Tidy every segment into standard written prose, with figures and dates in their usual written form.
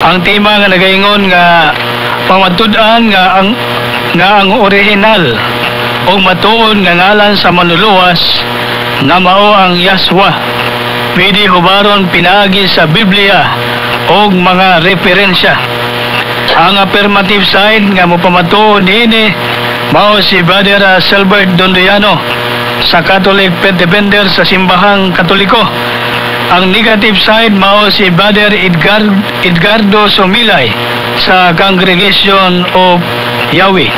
Ang tema nga nagaingon nga pamatud-an nga ang orihinal o matuod nga ngalan sa manluluwas nga mao ang Yahshua. Pwede hubaron pinaagi sa Biblia o mga referensya. Ang affirmative side nga mopamatuod niini mao si Brother Silbert Dondoyano sa Catholic Faith Defender sa Simbahang Katoliko. Ang negative side mao si Brother Edgardo Sumilay sa Congregation of Yahweh.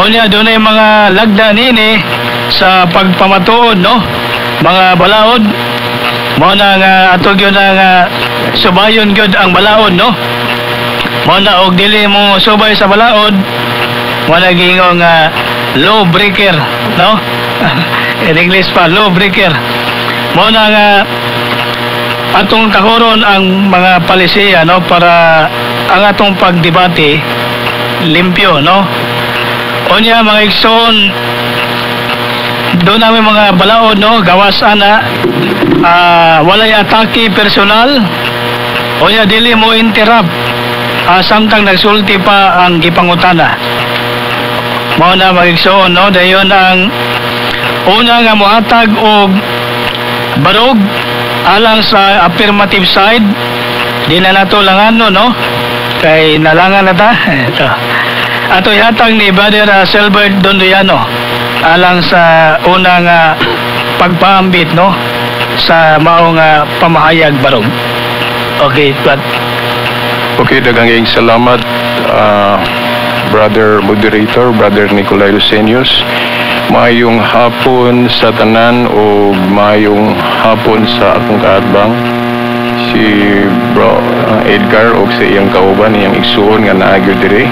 Unya doon ay mga lagda nini sa pagpamatuod, no? Mga balaod mo na nga atog yun na nga subayon gyud ang balaod, no? Mo na og dili mo subay sa balaod mo na gingon nga law breaker, no? In English pa, law breaker. Mo na nga atong kahuron ang mga palisiya, no, para ang atong pagdebate limpyo, no? Unya mga igsoon, doon namin mga balaod, no, gawas ana, walay atake personal. Unya dili mo interrupt samtang nagsulti pa ang gipangutana. Mao na mga igsoon, no, dayon ang una nga mohatag og barog alang sa affirmative side. Di na nato langano, no, kay nalangan na ta. Ito ato ihatag ni Brother Silbert Dondoyano alang sa unang pagpaambit, no, sa maong pamahayag barog. Okay, but okay, daghang salamat Brother Moderator, Brother Nicolay Lucenius. Mayong hapon sa tanan o mayong hapon sa akong kaatbang si Bro Edgar o sa iyang kauban, iyang igsuon nga naagyo dire.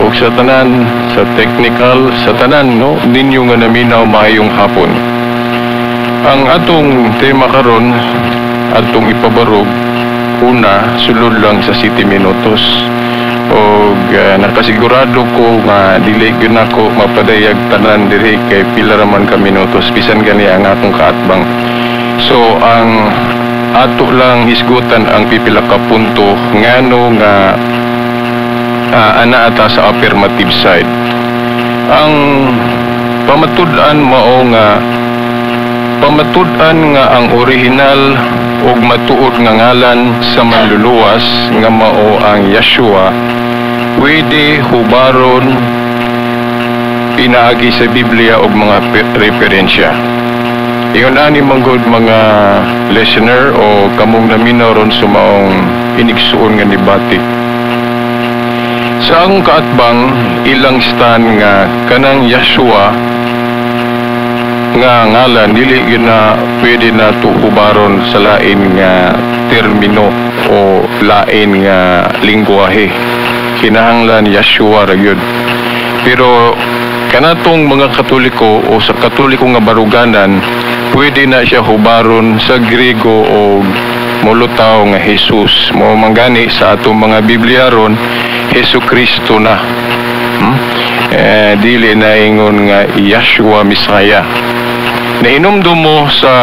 O sa tanan, sa technical, sa tanan, no, ninyo nga naminaw mayong hapon. Ang atong tema karon, atong ipabarog, una, sulod lang sa 7 minutos. O nakasigurado ko nga dili gyud nako mapadayag tanan diri kay pila raman ka minutos bisan gani ang akong kaatbang. So ang ato lang hisgutan ang pipila ka punto ngano nga ana ata sa affirmative side. Ang pamatud-an mao nga pamatud-an nga ang orihinal ug matuod nga ngalan sa manluluwas nga mao ang Yahshua pwede hubaron pinaagi sa Biblia og mga referensya. Ingon ani manggod mga listener o kamong naminaw ron sa maong inigsuon nga debate. Sa akong kaatbang ilang stand nga kanang Yahshua nga ngalan dili gyud na pwede na tuhubaron sa lain nga termino o lain nga lingwahe. Kinahanglan Yahshua ra gyud. Pero kanatong mga Katoliko o sa Katoliko nga baruganan pwede na siya hubaron sa Griego o molutaw nga Jesus. Mo manggani sa atong mga Biblia ron Jesucristo na. Dili na ingon nga Yahshua Messiah. Nainomdom mo sa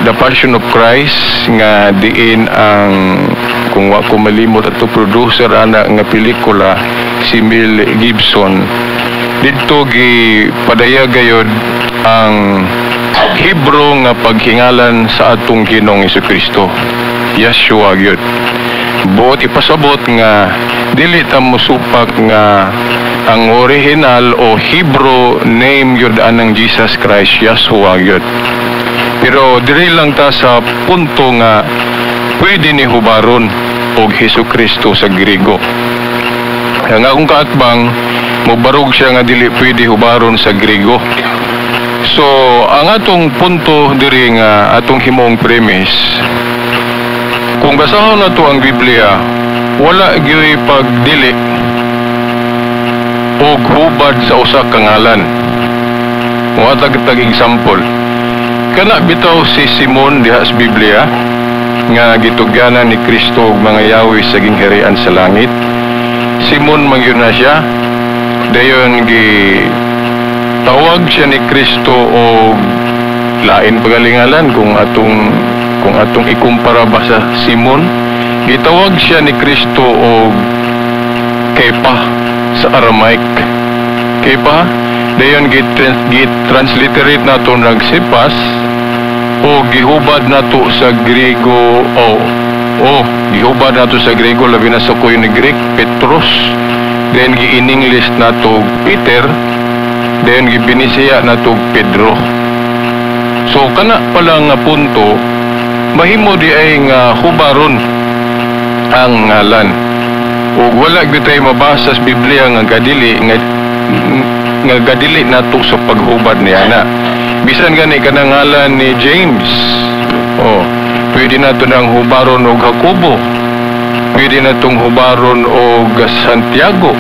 The Passion of Christ nga diin ang kung wa ko malimot ato producer ana nga pelikula si Mel Gibson. Dito gi padaya gayod ang Hebro nga paghingalan sa atong Ginoong Jesucristo. Yahshua gyud. Buot ipasabot nga dili ta mosupak nga ang original o Hebrew name yun anang Jesus Christ, Yahshua yun. Pero diri lang ta sa punto nga pwede ni hubaron og Jesucristo sa Griego. Ang akong kaatbang mubarog siya nga dili pwede hubaron sa Griego. So ang atong punto diri nga atong himong premise, kung basahon na to ang Biblia, wala gyud pagdili o hubad sa usa ka ngalan. Muhatag example. Kana bitaw si Simon diha sa Biblia nga gitugyanan ni Kristo og mga yawi sa gingharian sa langit. Simon mangyud na siya. Dayon gi tawag siya ni Kristo og lain pagalingalan kung atong ikumpara ba sa Simon gitawag siya ni Kristo og Kepa sa Aramaic. Kepa, dayon git-transliterate nato nagsipas o gihubad nato sa Griego gihubad nato sa Griego labi na sa kuyo ni Greek Petros. Then gi-in-English nato Peter. Then gibinisiya nato Pedro. So kana pala nga punto mahimo di ay nga hubaron ang ngalan. O wala gyud tay mabasa sa Biblia nga gadili nato sa paghubad niya na. Bisan gani kanang ngalan ni James. Pwede nato nang hubaron og Jacobo. Pwede natong hubaron og Santiago.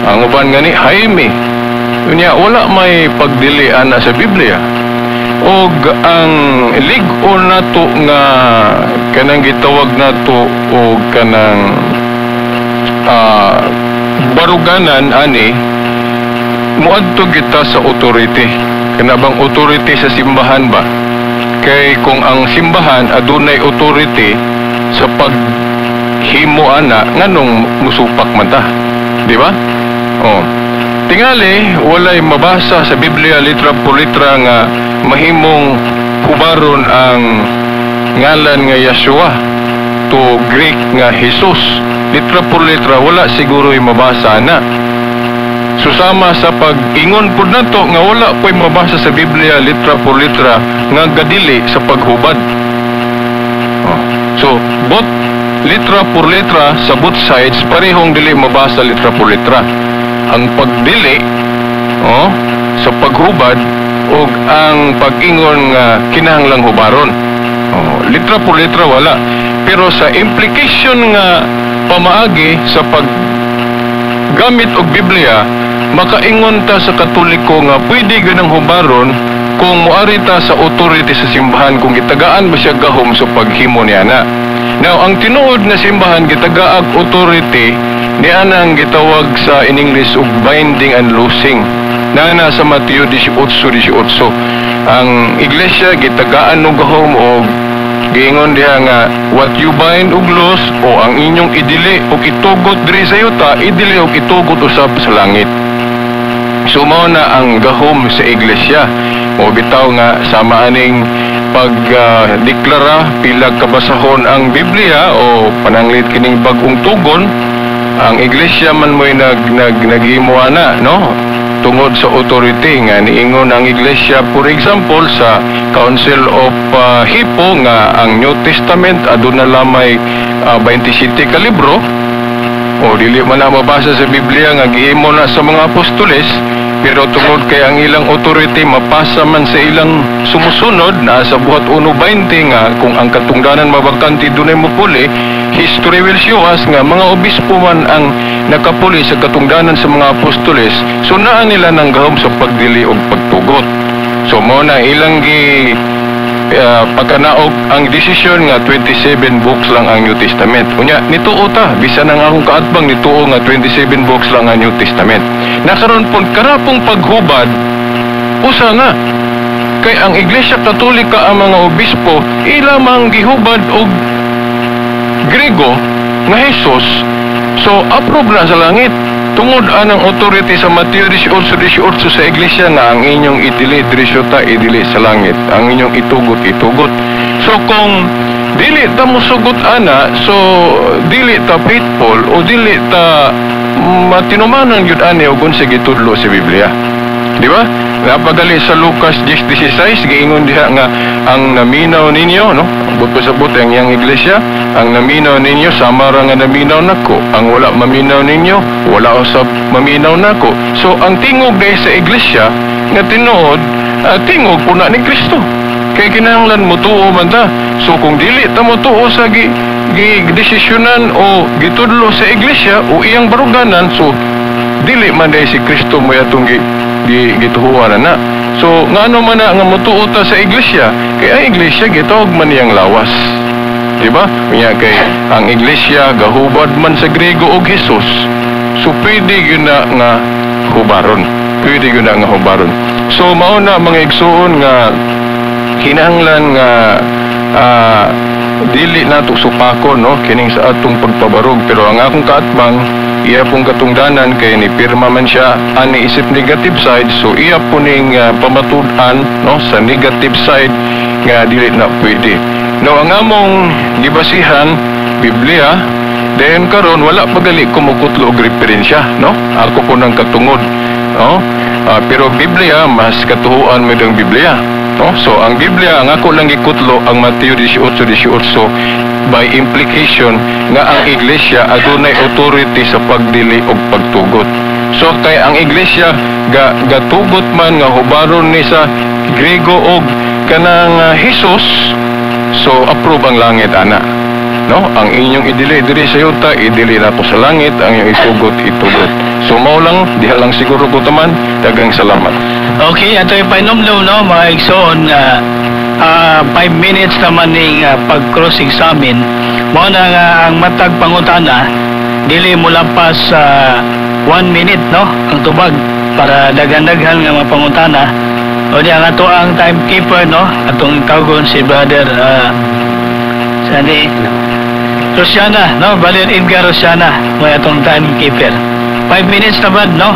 Ang uban gani Jaime. Unya wala may pagdili ana sa Biblia. Og ang lig-on nato nga kanang gitawag nato og kanang baruganan ani muadto kita sa authority. Kana bang authority sa simbahan ba? Kay kung ang simbahan adunay authority sa paghimo ana nganong musupak man ta, di ba? Tingali walay mabasa sa Biblia litra por litra nga mahimong hubaron ang ngalan nga Yeshua to Greek nga Jesus. Litra por litra wala siguro mabasa na. Susama sa pag-ingon po nato nga wala po'y mabasa sa Biblia litra por litra nga gadili sa paghubad. So both litra por litra sa both sides parehong dili mabasa litra por litra. Ang pagdili sa paghubad o ang pag-ingon nga kinahanglang hubaron. Litra por litra wala. Pero sa implication nga pamaagi sa paggamit og Biblia, makaingon ta sa Katoliko nga pwede ganang hubaron kung muari ta sa authority sa simbahan kung gitagaan ba siya gahom sa paghimo niya na. Now, ang tinuod na simbahan gitagaag authority niya nang gitawag sa in English og binding and loosing. Na sa Mateo 18:18. Ang iglesia gitagaan og gahom og giingon diha nga what you bind og loose o ang inyong idili og itugot diri sa yuta idili og itugot usab sa langit. So mao na ang gahom sa iglesia. O bitaw nga sama aning pagdeklara pila kabasahon ang Biblia o pananglit kining bag-ong tugon, ang iglesia man mo'y naghimo ana, no? Tungod sa authority nga niingon ang iglesia, for example sa Council of Hippo nga ang New Testament aduna lamay 27 ka libro o dili man na mabasa sa Biblia nga gihimo na sa mga apostoles, pero tungod kay ang ilang authority mapasa man sa ilang sumusunod na sa buhat 1:20 nga kung ang katungdanan mabakanti dunay mopuli, history will show us nga mga obispo man ang nakapuli sa katungdanan sa mga apostoles, so naa nila nang gahom sa pagdili og pagtugot. So mao na ilang pagkanaog ang desisyon nga 27 books lang ang New Testament. Unya nituo ta bisan ang akong kaatbang nituo nga 27 books lang ang New Testament. Nakaroon pon karapong paghubad usa na kay ang Iglesia Katolika ang mga obispo ilamang gihubad og Grego nga Jesus, so approve na sa langit. Tungod anang authority sa Mateo 18:18 sa iglesia nga ang inyong idili dirisota idili sa langit, ang inyong itugot. So kung dili ta musugot ana, so dili ta faithful o dili ta matinumanon gyud ani og unsa gitudlo sa Biblia. Di ba? Napagali sa Lucas 10:16 giingon diha nga ang naminaw ninyo, no? Buto sa buto ang iyang iglesia, ang naminaw ninyo sama ra nga naminaw nako. Ang wala maminaw ninyo, wala usab maminaw nako. So ang tingog dai sa iglesia nga tinuod, tingog puna ni Kristo. Kay kinahanglan mo tuo man ta. So kung dili ta mo tuo sa desisyonan o gitudlo sa iglesia o iyang baruganan, so dili man dai si Kristo mo atong gituhuan na. So ngano man na nga motuo ta sa iglesia, kay ang iglesia gitawag man niyang lawas. Diba? Kaya kay ang iglesia gahubad man sa Grego og Jesus. So pwede yun na nga hubaron. So mao na mga igsuon nga kinahanglan nga dili nato supakon no kining sa atong pagpabarog, pero ang akong kaatbang iya pong katungdanan kay ni pirma man siya ani isip negative side, so iya po ning pamatud-an no sa negative side nga dili na pwede. No, ang among gibasihan Biblia, then karon wala pagali ko mukutlo og referensya no, ako po nang katungod no. Pero Biblia mas katuhuan mo ng Biblia no? So ang Biblia ang ako lang gikutlo ang Mateo 18:18 by implication nga ang iglesia adunay authority sa pagdili og pagtugot. So kay ang iglesia gatugot man nga hubaron ni sa Grego og kanang Hesus, so approve ang langit ana no. Ang inyong idili diri sa yuta, idili nato sa langit, ang inyong itugot. So mao lang, diha lang siguro ko taman. Daghang salamat. Okay, ato yung painomdom no, mga igsoon, 5 minutes naman ning pag-cross examine. Mo na nga ang matag pangutana, dili mo lampas 1 minute no, ang tubag para daghan-daghan nga mga pangutana. O di ang ato ang timekeeper no, atong tawgon si brother sani Rosiana no, Brother Edgar Rosiana, may atong timekeeper. 5 minutes naman no.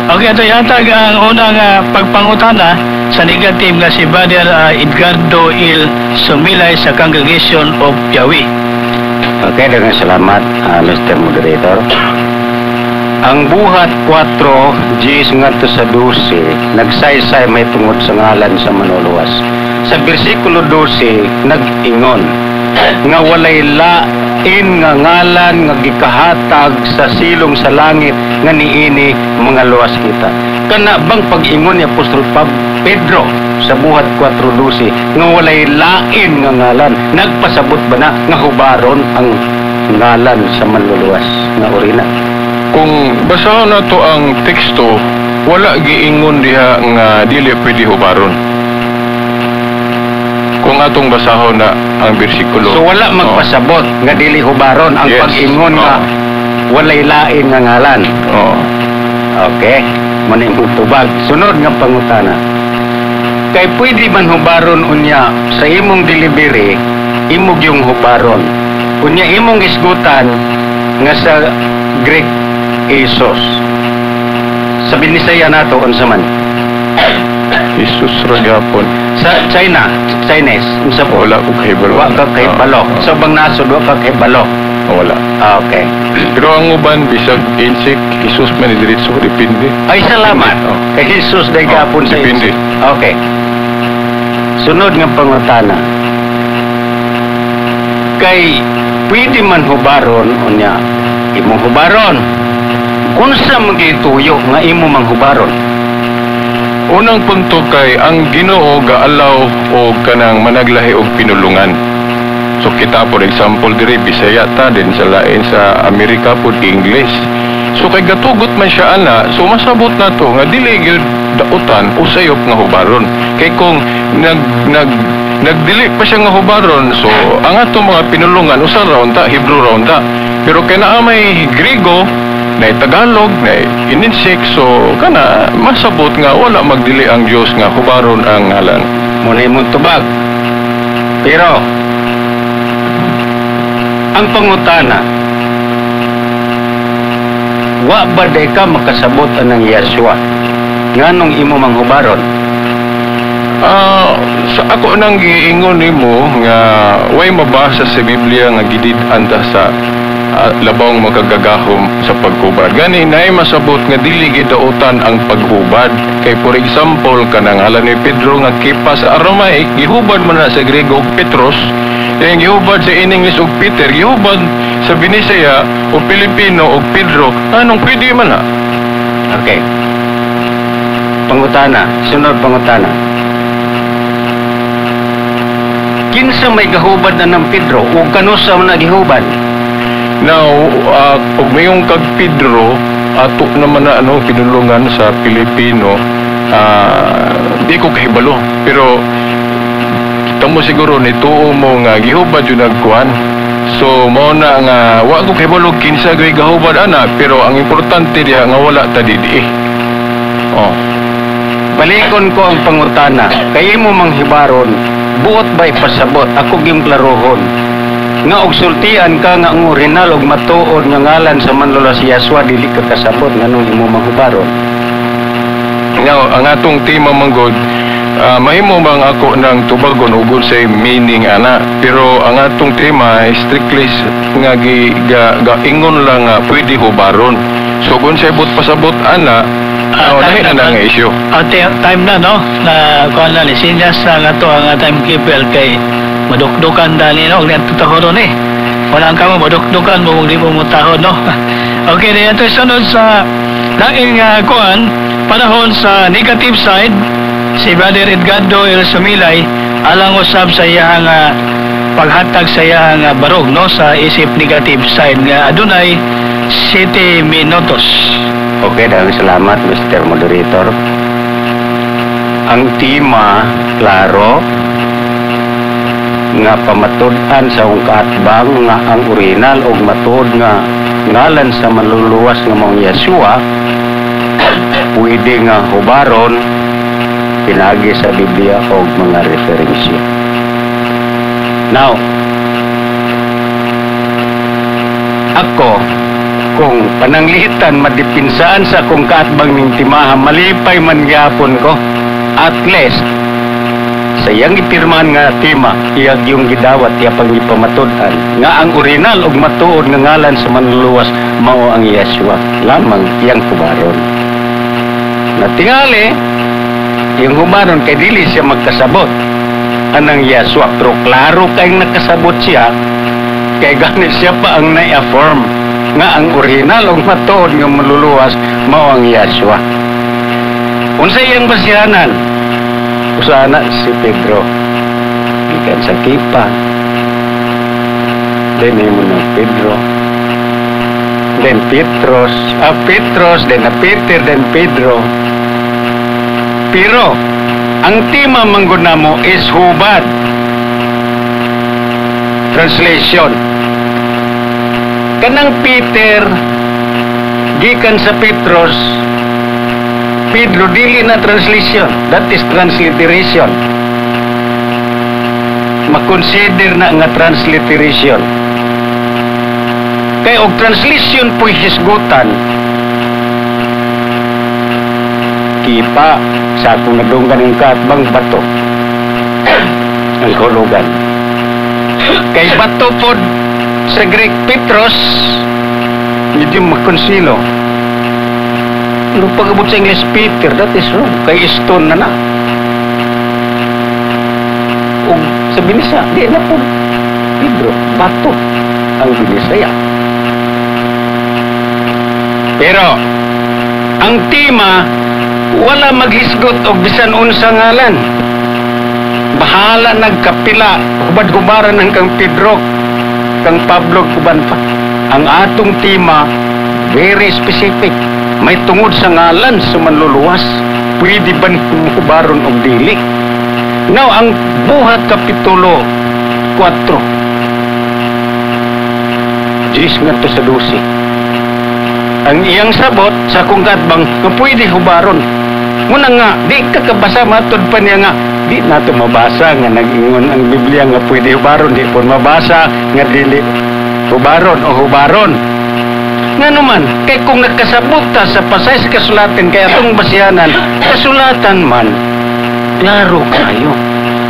Okay, ito yatag ang unang pagpangutana sa negative nga si Brother Edgardo Il Sumilay sa Congregation of Yahweh. Okay, daghang salamat, Mr. Moderator. Ang buhat 4, Gs ngadto sa 12, nagsaysay may tungod sa ngalan sa manuluwas. Sa bersikulo 12, nag-ingon nga walay lain nga ngalan nga gikahatag sa silong sa langit nga niini mga luwas kita. Kana bang pag-ingon ni Apostol Pedro sa buhat 4:12 nga walay lain nga ngalan, nagpasabot ba na nga hubaron ang ngalan sa manluluwas nga orina? Kung basahon nato ang teksto, wala giingon diha nga dili pwede hubaron. Kung atong basahon na ang bersikulo. So wala magpasabot nga dili hubaron ang pag-ingon nga walay lain nga ngalan. Okay, maning tubag. Sunod nga pangutana. Kay pwede man hubaron unya sa imong delivery, imong yung hubaron. Unya imong isgutan nga sa Greek Isos. Sa Binisaya nato unsa man? Jesus ra gyapon. Sa Chinese, unsa po? Wala ko kay balo. Wa ka kay balo. Sa bang nasod wa ka kay balo. Wala. Okay. Pero ang uban bisag insik, Jesus man diretso depende. Ay salamat. Kay Jesus day gapon sa depende. Okay. Sunod nga pangutana. Kay pwede man hubaron unya imong hubaron. Unsa man gituyo nga imo mang hubaron? Unang punto kay ang Ginoo gaalaw o kanang managlahi og pinulungan. So kita for example diri Bisaya ta din sa lain sa Amerika pud English. So kay gatugot man siya ana, so masabot nato nga dili gyud dautan usayop nga hubaron. Kay kung nagdili pa siya nga hubaron, so ang ato mga pinulungan usa raon ta, Hebrew raon ta. Pero kay naa may Grego, na Tagalog, na Ininsik, so kana masabot nga wala magdili ang Dios nga hubaron ang ngalan. Muna imong tubag. Pero ang pangutana, wa ba day ka makasabot ng Yeshua? Nganong imo mang hubaron? Sa ako nang giingon nimo nga way mabasa sa Biblia nga gidid-an ta sa labawng magagagahom sa paghubad. Gani naay masabot nga dili gidautan ang paghubad. Kay for example kanang ngalan ni Pedro nga kipa sa Aramaic, gihubad man na sa Grego og Petros, yung gihubad sa English og Peter, gihubad sa Binisaya o Pilipino og Pedro. Anong pwede man na? Okay. Pangutana, sunod pangutana. Kinsa may gahubad na ng Pedro o kanusa man na gihubad? Now, kung mayong kag Pedro, ato naman na pinulungan sa Pilipino, di ko kahibalo. Pero, kita mo siguro, nituo mo nga, gihubad yun nagkuhan. So, mo na nga, wa ko kahibalo, kinsa gay gahubad ana, pero ang importante diya nga wala ta didi. Balikon ko ang pangutana, kayo mo mang hibaron, buot ba'y pasabot, ako gim klarohon. nga og sultian ka nga ang orinal og matuod nga ngalan sa manlulas Yaswa dili ka kasabot nganong imo mahubaron. Now, ang atong tema manggod, mahimo bang ako ng tubagon ugol sa meaning ana, pero ang atong tema ay strictly nga ingon lang nga pwede hubaron. So kung sa ibot pasabot ana, lahi na nga issue. Time na, no? Na kuha na ni Sinyas na to ang timekeeper kay madukdukan dali, no? Huwag na tutahon eh. Walang ka mo madukdukan mo, huwag di mo mutahon, no? Okay, na ito sunod sa laing kuhan, panahon sa negative side, si Brother Edgardo El Sumilay, alang usab sa iyang paghatag sa iyang barog, no? Sa isip negative side nga adunay 7 minutos. Okay, daghang salamat Mr. Moderator. Ang tema klaro nga pamatud-an sa akong kaatbang nga ang orinal og matuod nga ngalan sa manluluwas nga maong Yasua pwede nga hubaron pinagi sa Biblia og mga referensya. Now, ako kung pananglitan madipinsaan sa akong kaatbang ning timaha malipay man gyapon ko, at least sa iyang ipirmahan nga tema iyag yung gidawat iya pangipamatud-an nga ang orinal og matuod nga ngalan sa manluluwas mao ang Yasua lamang iyang hubaron. Natingali yung hubaron kay dili siya magkasabot anang Yasua, pero klaro kayong nakasabot siya kay ganit siya pa ang na-affirm nga ang orinal og matuod nga manluluwas mao ang Yasua. Unsa iyang basihanan? Usana si Pedro gikan sa Kipa, then mo na Pedro, then Petros, then Peter, then Pedro. Pero ang tema manggod namo is hubad. Translation, kanang Peter gikan sa Petros, Pedro dili na translation, that is transliteration. Makonsider na nga transliteration. Kay og translation po'y hisgutan. Kipa sa akong nadunggan ng kaatbang bato ang hulugan. Kay bato po sa Greek Petros medyo makonsilo. Nung pag-abot sa English Peter, that is wrong. Kay stone na na. O sa Binisaya, di na po Pedro, bato ang Binisaya. Pero ang tema wala maghisgot og bisan unsa ngalan. Bahala nagkapila hubad-hubaran ng kang Pedro, kang Pablo kuban pa. Ang atong tema very specific. May tungod sa ngalan sa manluluwas. Pwede ba ni hubaron og dili? Now, ang Buhat Kapitulo 4 10 nga to sa 12. Ang iyang sabot sa kung katbang nga pwede hubaron. Muna nga, di kakabasa matod pa niya nga, di nato mabasa nga nag-ingon ang Biblia nga pwede hubaron, di po mabasa nga dili hubaron o hubaron. Nga naman, kay kung nagkasabot ta sa pasay sa kasulatan kay atong basihanan, kasulatan man, klaro kayo.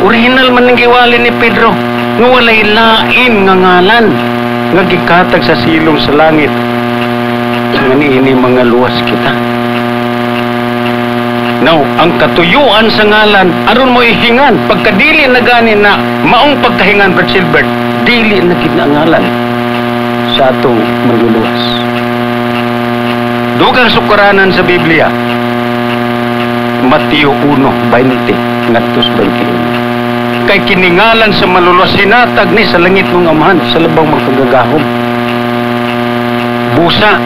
Original man ang giwali ni Pedro, nga walay lain nga ngalan, nga gikatag sa silong sa langit. Nga niini mga luwas kita. Now, ang katuyuan sa ngalan, aron mo ihingan, pagkadili na gani na, maong pagkahingan, Brad Silbert, dili na kinangalan sa atong manluluwas. Dugang sukaranan sa Biblia, Mateo 1:20 ngadtos 21. Kay kiningalan sa manluluwas sinatag ni sa langit ng amahan sa labang magkagagahom. Busa,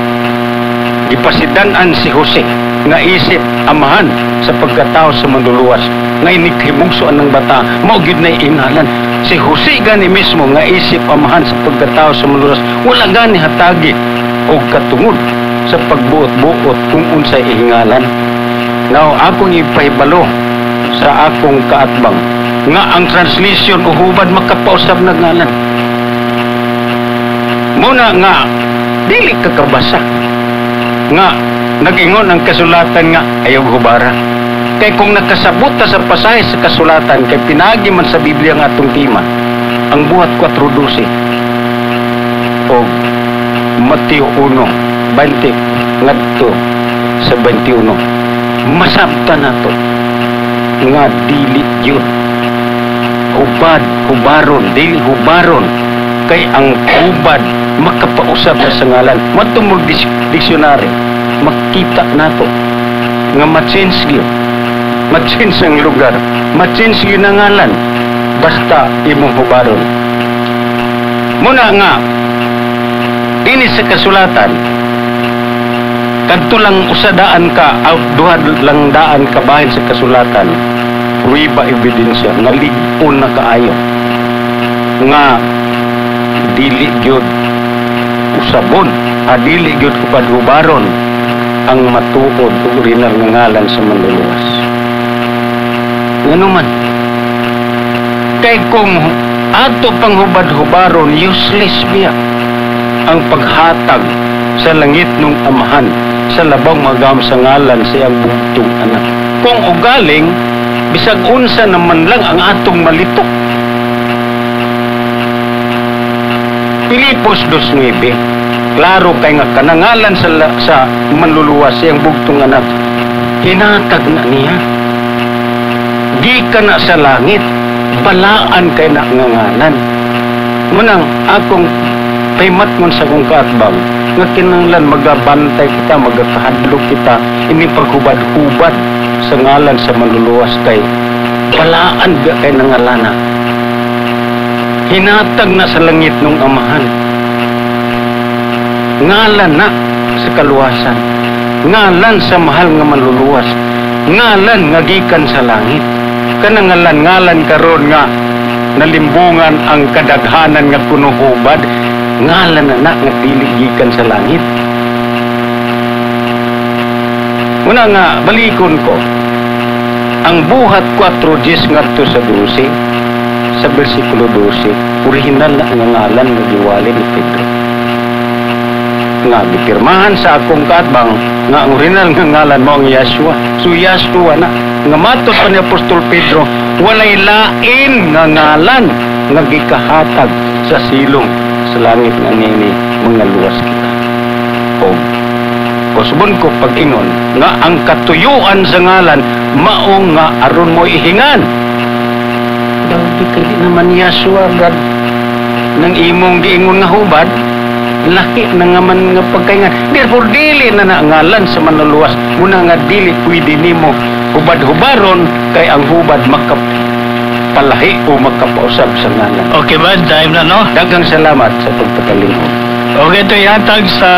ipasidanan si Jose nga isip amahan sa pagkatao sa manluluwas nga inikrimugsoan ng bata mao gid na ingalan. Si Jose gani mismo nga isip amahan sa pagkatao sa manluluwas wala gani hatagi o katungod sa pagbuot-buot kung unsay ihingalan. Now, akong ipahibalo sa akong kaatbang nga ang translation o hubad makapausab na ngalan. Muna nga dili ka kabasa nga nag-ingon ang kasulatan nga ayaw hubara. Kay kung nakasabot ta sa pasahe sa kasulatan kay pinagi man sa Biblia nga atong tema ang buhat 4:12 o Mateo 1:20 ngadto sa 21 masabtan nato nga dili yun hubaron dili hubaron kay ang hubad makapausap sa ngalan matungod diksyonary makita nato nga ma-change ang lugar ma-change yun ang ngalan basta imong hubaron. Muna nga dini sa kasulatan kadto lang usadaan ka duha lang daan ka bahin sa kasulatan ruiba ebidensya nga lig-on na kaayo nga dili gyud usabon dili gyud hubad-hubaron ang matuod ug original nga ngalan sa manluluwas. Ngano man kay kung ato pang hubad-hubaron useless biya ang paghatag sa langit nung amahan sa labang magam sa ngalan sa iyang bugtong anak. Kung ugaling bisag unsa naman lang ang atong malitok. Pilipos 2:9 klaro kay nga kanangalan sa manluluwas sa iyang bugtong anak hinatag na niya gikan na sa langit balaan kay na nga ngalan. Munang akong paymatmon sa kong kaatbang nga kinahanglan magabantay kita magakahadlok kita ini paghubad-hubad sa ngalan sa manluluwas kay balaan ga kay nangalana hinatag na sa langit nung amahan ngalan na sa kaluwasan ngalan sa mahal nga manluluwas ngalan nga gikan sa langit kanang ngalan karon nga nalimbungan ang kadaghanan nga kunuhubad ngalan na nga dili gikan sa langit. Muna nga balikon ko ang buhat 4:10 ngadto sa 12 sa bersikulo 12 original na nga ngalan nga giwali ni Pedro nga gipirmahan sa akong kaatbang nga ang original nga ngalan mo ang Yeshua. So Yeshua na nga matud pa ni Apostol Pedro walay lain nga ngalan nga gikahatag sa silong sa langit nga nini mga luwas kita. O kusbon ko pag-ingon nga ang katuyuan sa ngalan maong nga aron mo ihingan. Dahil kaya naman Yeshua God nang imong giingon nga hubad laki na nga man nga pagkaingan. Therefore dili na ngalan sa manluluwas muna nga dili pwede nimo hubad-hubaron kay ang hubad makapalahi o makapausap sa ngalan. Okay ba? Time na, no? Daghang salamat sa pagpakalingon. Okay, ito yatag sa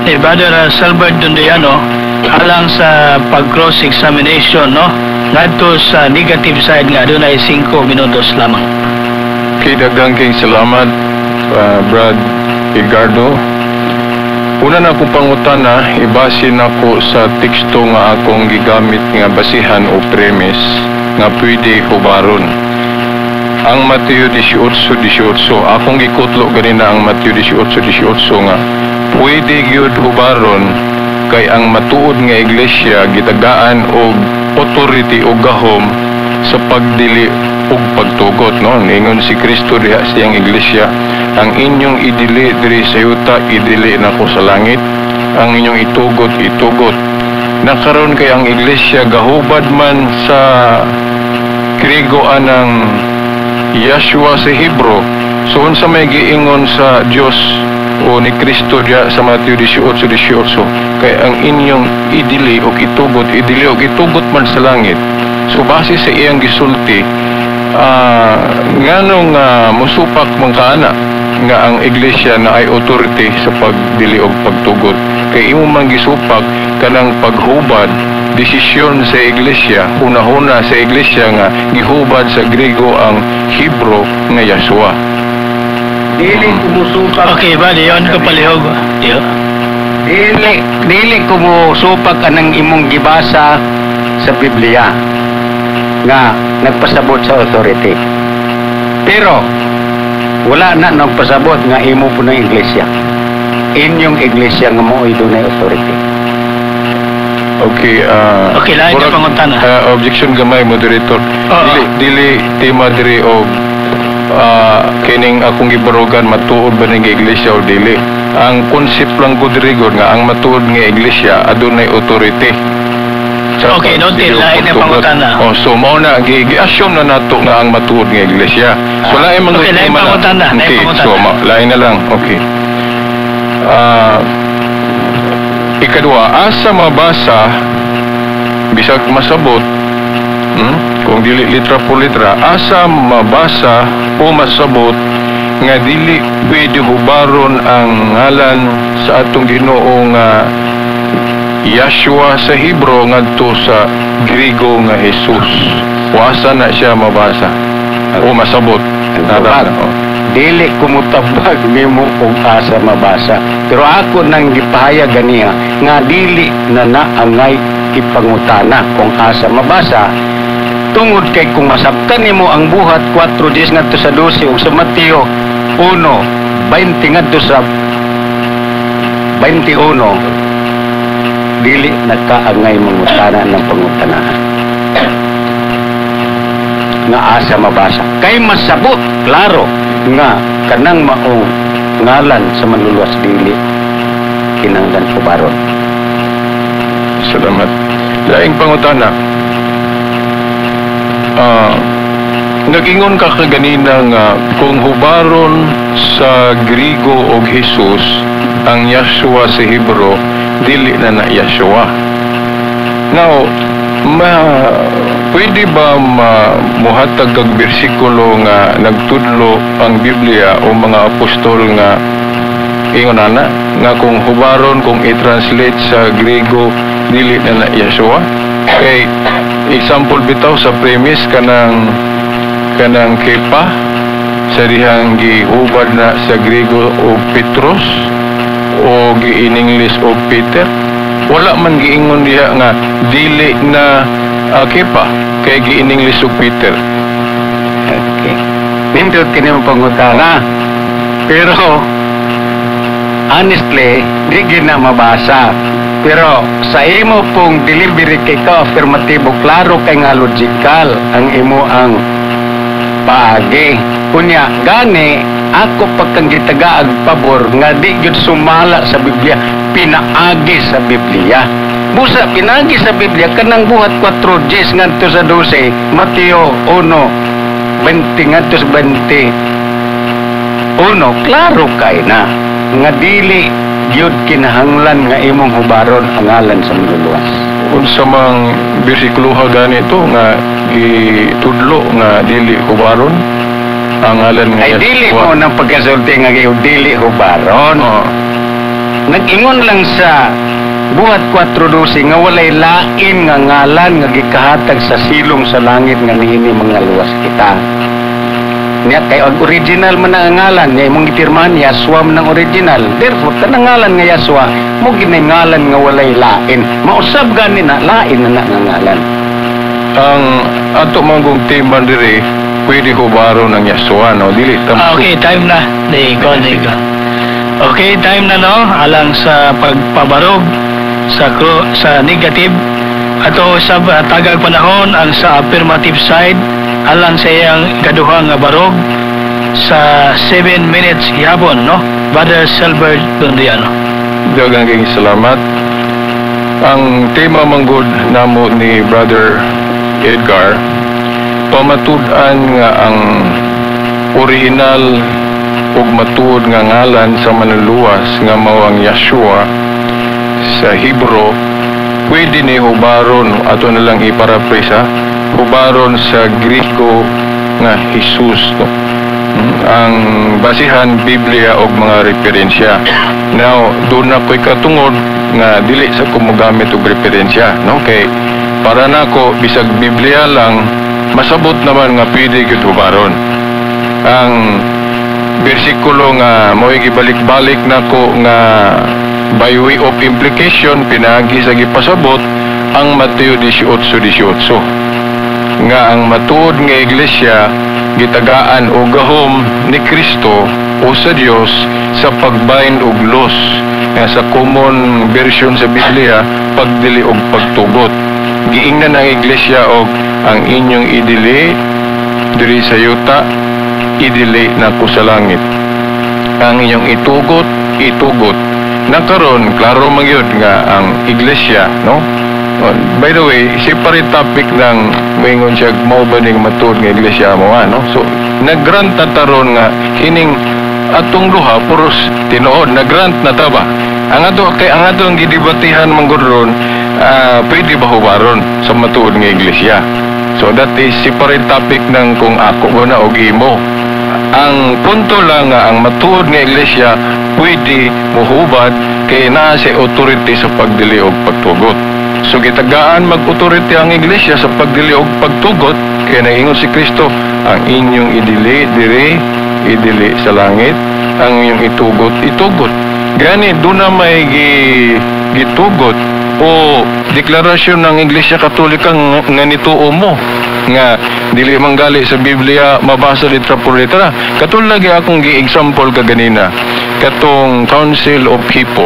Brother Salbert Dunduyano alang sa pag-cross-examination, no? Ngadto sa negative side nga adunay 5 minutos lamang. Kay daghang kay salamat Brad Edgardo. Una na akong pangutana, ibasin ako sa teksto nga akong gigamit nga basihan o premise nga pwede hubaron. Ang Mateo 18:18, akong gikutlo ganina ang Mateo 18:18 nga pwede gyud hubaron kay ang matuod nga iglesia gitagaan og authority o gahom sa pagdili ug pagtugot, no? Ingon si Kristo diha sa iyang iglesia, ang inyong idili diri sa yuta idili nako sa langit, ang inyong itugot nakaron kay ang iglesia gahubad man sa Griego anang Yeshua sa Hebro. So unsa may giingon sa Dios o ni Kristo diha sa Mateo 18:18 kay ang inyong idili o itugot man sa langit. So base sa iyang gisulti nganong musupak man kaana nga ang iglesia na ay authority sa pagdili og pagtugot kay imo man gisupak kanang paghubad desisyon sa iglesia una-una sa iglesia nga gihubad sa Griego ang Hebro nga Yeshua. Dili kumusupak. Okay ba? Diyon ko palihog. Dili kumusupak anang imong gibasa sa Biblia nga nagpasabot sa authority. Pero wala na nagpasabot nga imo po ng iglesia. Inyong iglesia nga mo dunay authority. Okay, Okay, lain na pangutana. Objection gamay, moderator. Dili tema diri og kining akong gibarugan matuod ba ning iglesia o dili. Ang concept lang ko diri gud nga ang matuod nga iglesia adunay authority. Okay, don't tell, lain na pangutana. Oh, so mao na gi-assume na nato nga ang matuod nga iglesia. So lain mga Okay, lain pangutana, lain Okay, pangutana. so lain na lang. Okay. Ikadua, asa mabasa bisag masabot kung dili litra po litra, asa mabasa o masabot nga dili pwede hubaron ang ngalan sa atong Ginoo nga Yahshua sa Hebro ngadto sa Griego nga Jesus. Wasa na siya mabasa o masabot. Nabag. Dili kumutabag nimo og asa mabasa. Pero ako nang gipahayag ganiya nga dili na naangay ipangutana kung asa mabasa. Tungod kay kung masabtan nimo ang buhat 4:10 ngadto sa 12 ug sa Mateo 1:20 ngadto sa 21 dili nagkaangay mangutana ng pangutanahan nga asa mabasa kay masabot klaro nga kanang maong ngalan sa manluluwas dili kinanglan hubaron. Salamat. Laing pangutana. Nagingon ka kaganina nga kung hubaron sa Griego o Jesus ang Yahshua sa Hebro dili na Yahshua. Now, pwede ba muhatag kag bersikulo nga nagtudlo ang Biblia o mga apostol nga ingon ana nga kung hubaron kung i-translate sa Griego dili na Yahshua? Kay example bitaw sa premise kanang Kepa sa dihang gihubad na sa Griego o Petros o gi-in-English o Peter, wala man giingon diha nga dili na Kepa kay gi-in-English o Peter. Okay. Nindot kini mo pangutana. Pero honestly, di gina mabasa. Pero sa imo pong delivery kay ka affirmatibo, klaro kay nga logical ang imo ang paagi. Kunya gani ako pagkang gitagaag pabor nga di gyud sumala sa Biblia, pinaagi sa Biblia. Busa pinaagi sa Biblia kanang buhat 4:10 ngadto sa 12, Mateo 1:20 ngadto sa 20. Klaro kay na nga dili gyud kinahanglan nga imong hubaron ang ngalan sa manluluwas. Unsa mang bersikuloha ganito nga gitudlo nga dili hubaron ang ngalan nga Ay dili mo nang pagkasulti nga gyud dili hubaron. Nag-ingon lang sa buhat 4:12 nga walay lain nga ngalan nga gikahatag sa silong sa langit nga niini mga luwas kita. Niya kay ang original man ang ngalan niya imong gipirmahan Yahshua man ang original. Therefore kanang ngalan nga Yahshua mo ginangalan nga walay lain. Mausab gani na lain na nga ngalan. Ang ato manggong tema diri pwede hubaron ang Yahshua no dili Okay, time na. Digo. Okay, time na no alang sa pagpabarog sa negative ato sa tagal panahon ang sa affirmative side alang sa iyang kaduhang nga barog sa 7 minutes yapon no Brother Silbert Dondiano. Daghang kayong salamat. Ang tema manggod namo ni Brother Edgar, pamatud-an nga ang original ug matuod nga ngalan sa manluluwas nga mao ang Yahshua sa Hebro pwede ni hubaron ato na lang iparaphrase hubaron sa Griego nga Jesus no? Ang basihan Biblia og mga referensya. Now doon na ko'y katungod nga dili sa kumugamit og referensya no kay para nako bisag Biblia lang masabot naman nga pwede gyud hubaron. Ang bersikulo nga mo'y gibalik-balik nako nga by way of implication pinagi sa gipasabot ang Mateo 18:18 nga ang matuod nga iglesia gitagaan o gahom ni Kristo o sa Dios sa pagbahin og los nga sa common version sa Biblia pagdili og pagtugot. Giingnan ang iglesia og ang inyong idili diri sa yuta idili na ko sa langit. Ang inyong itugot nakaron klaro man gyud nga ang iglesia, no? By the way, separate topic ng maingon siya mao ba ning matud nga iglesia mo, no? So naggrant na taron nga kining atong duha puros tinuod naggrant na ta ba? Ang atong gidebatihan man gud ron, pwede ba hubaron sa matuod nga iglesia? So that is separate topic ng kung ako na og imo. Ang punto lang nga ang matuod nga iglesia pwede mohubad kay naa sa authority sa pagdili og pagtugot. So gitagaan mag-authority ang iglesia sa pagdili og pagtugot kay naingon si Kristo, ang inyong idili sa langit, ang inyong itugot. Gani doon na may gitugot o deklarasyon ng Iglesia Katolika nga nituo mo nga dili manggali sa Biblia mabasa litra por litra. Katong lagi akong gi-example kaganina katong Council of Hippo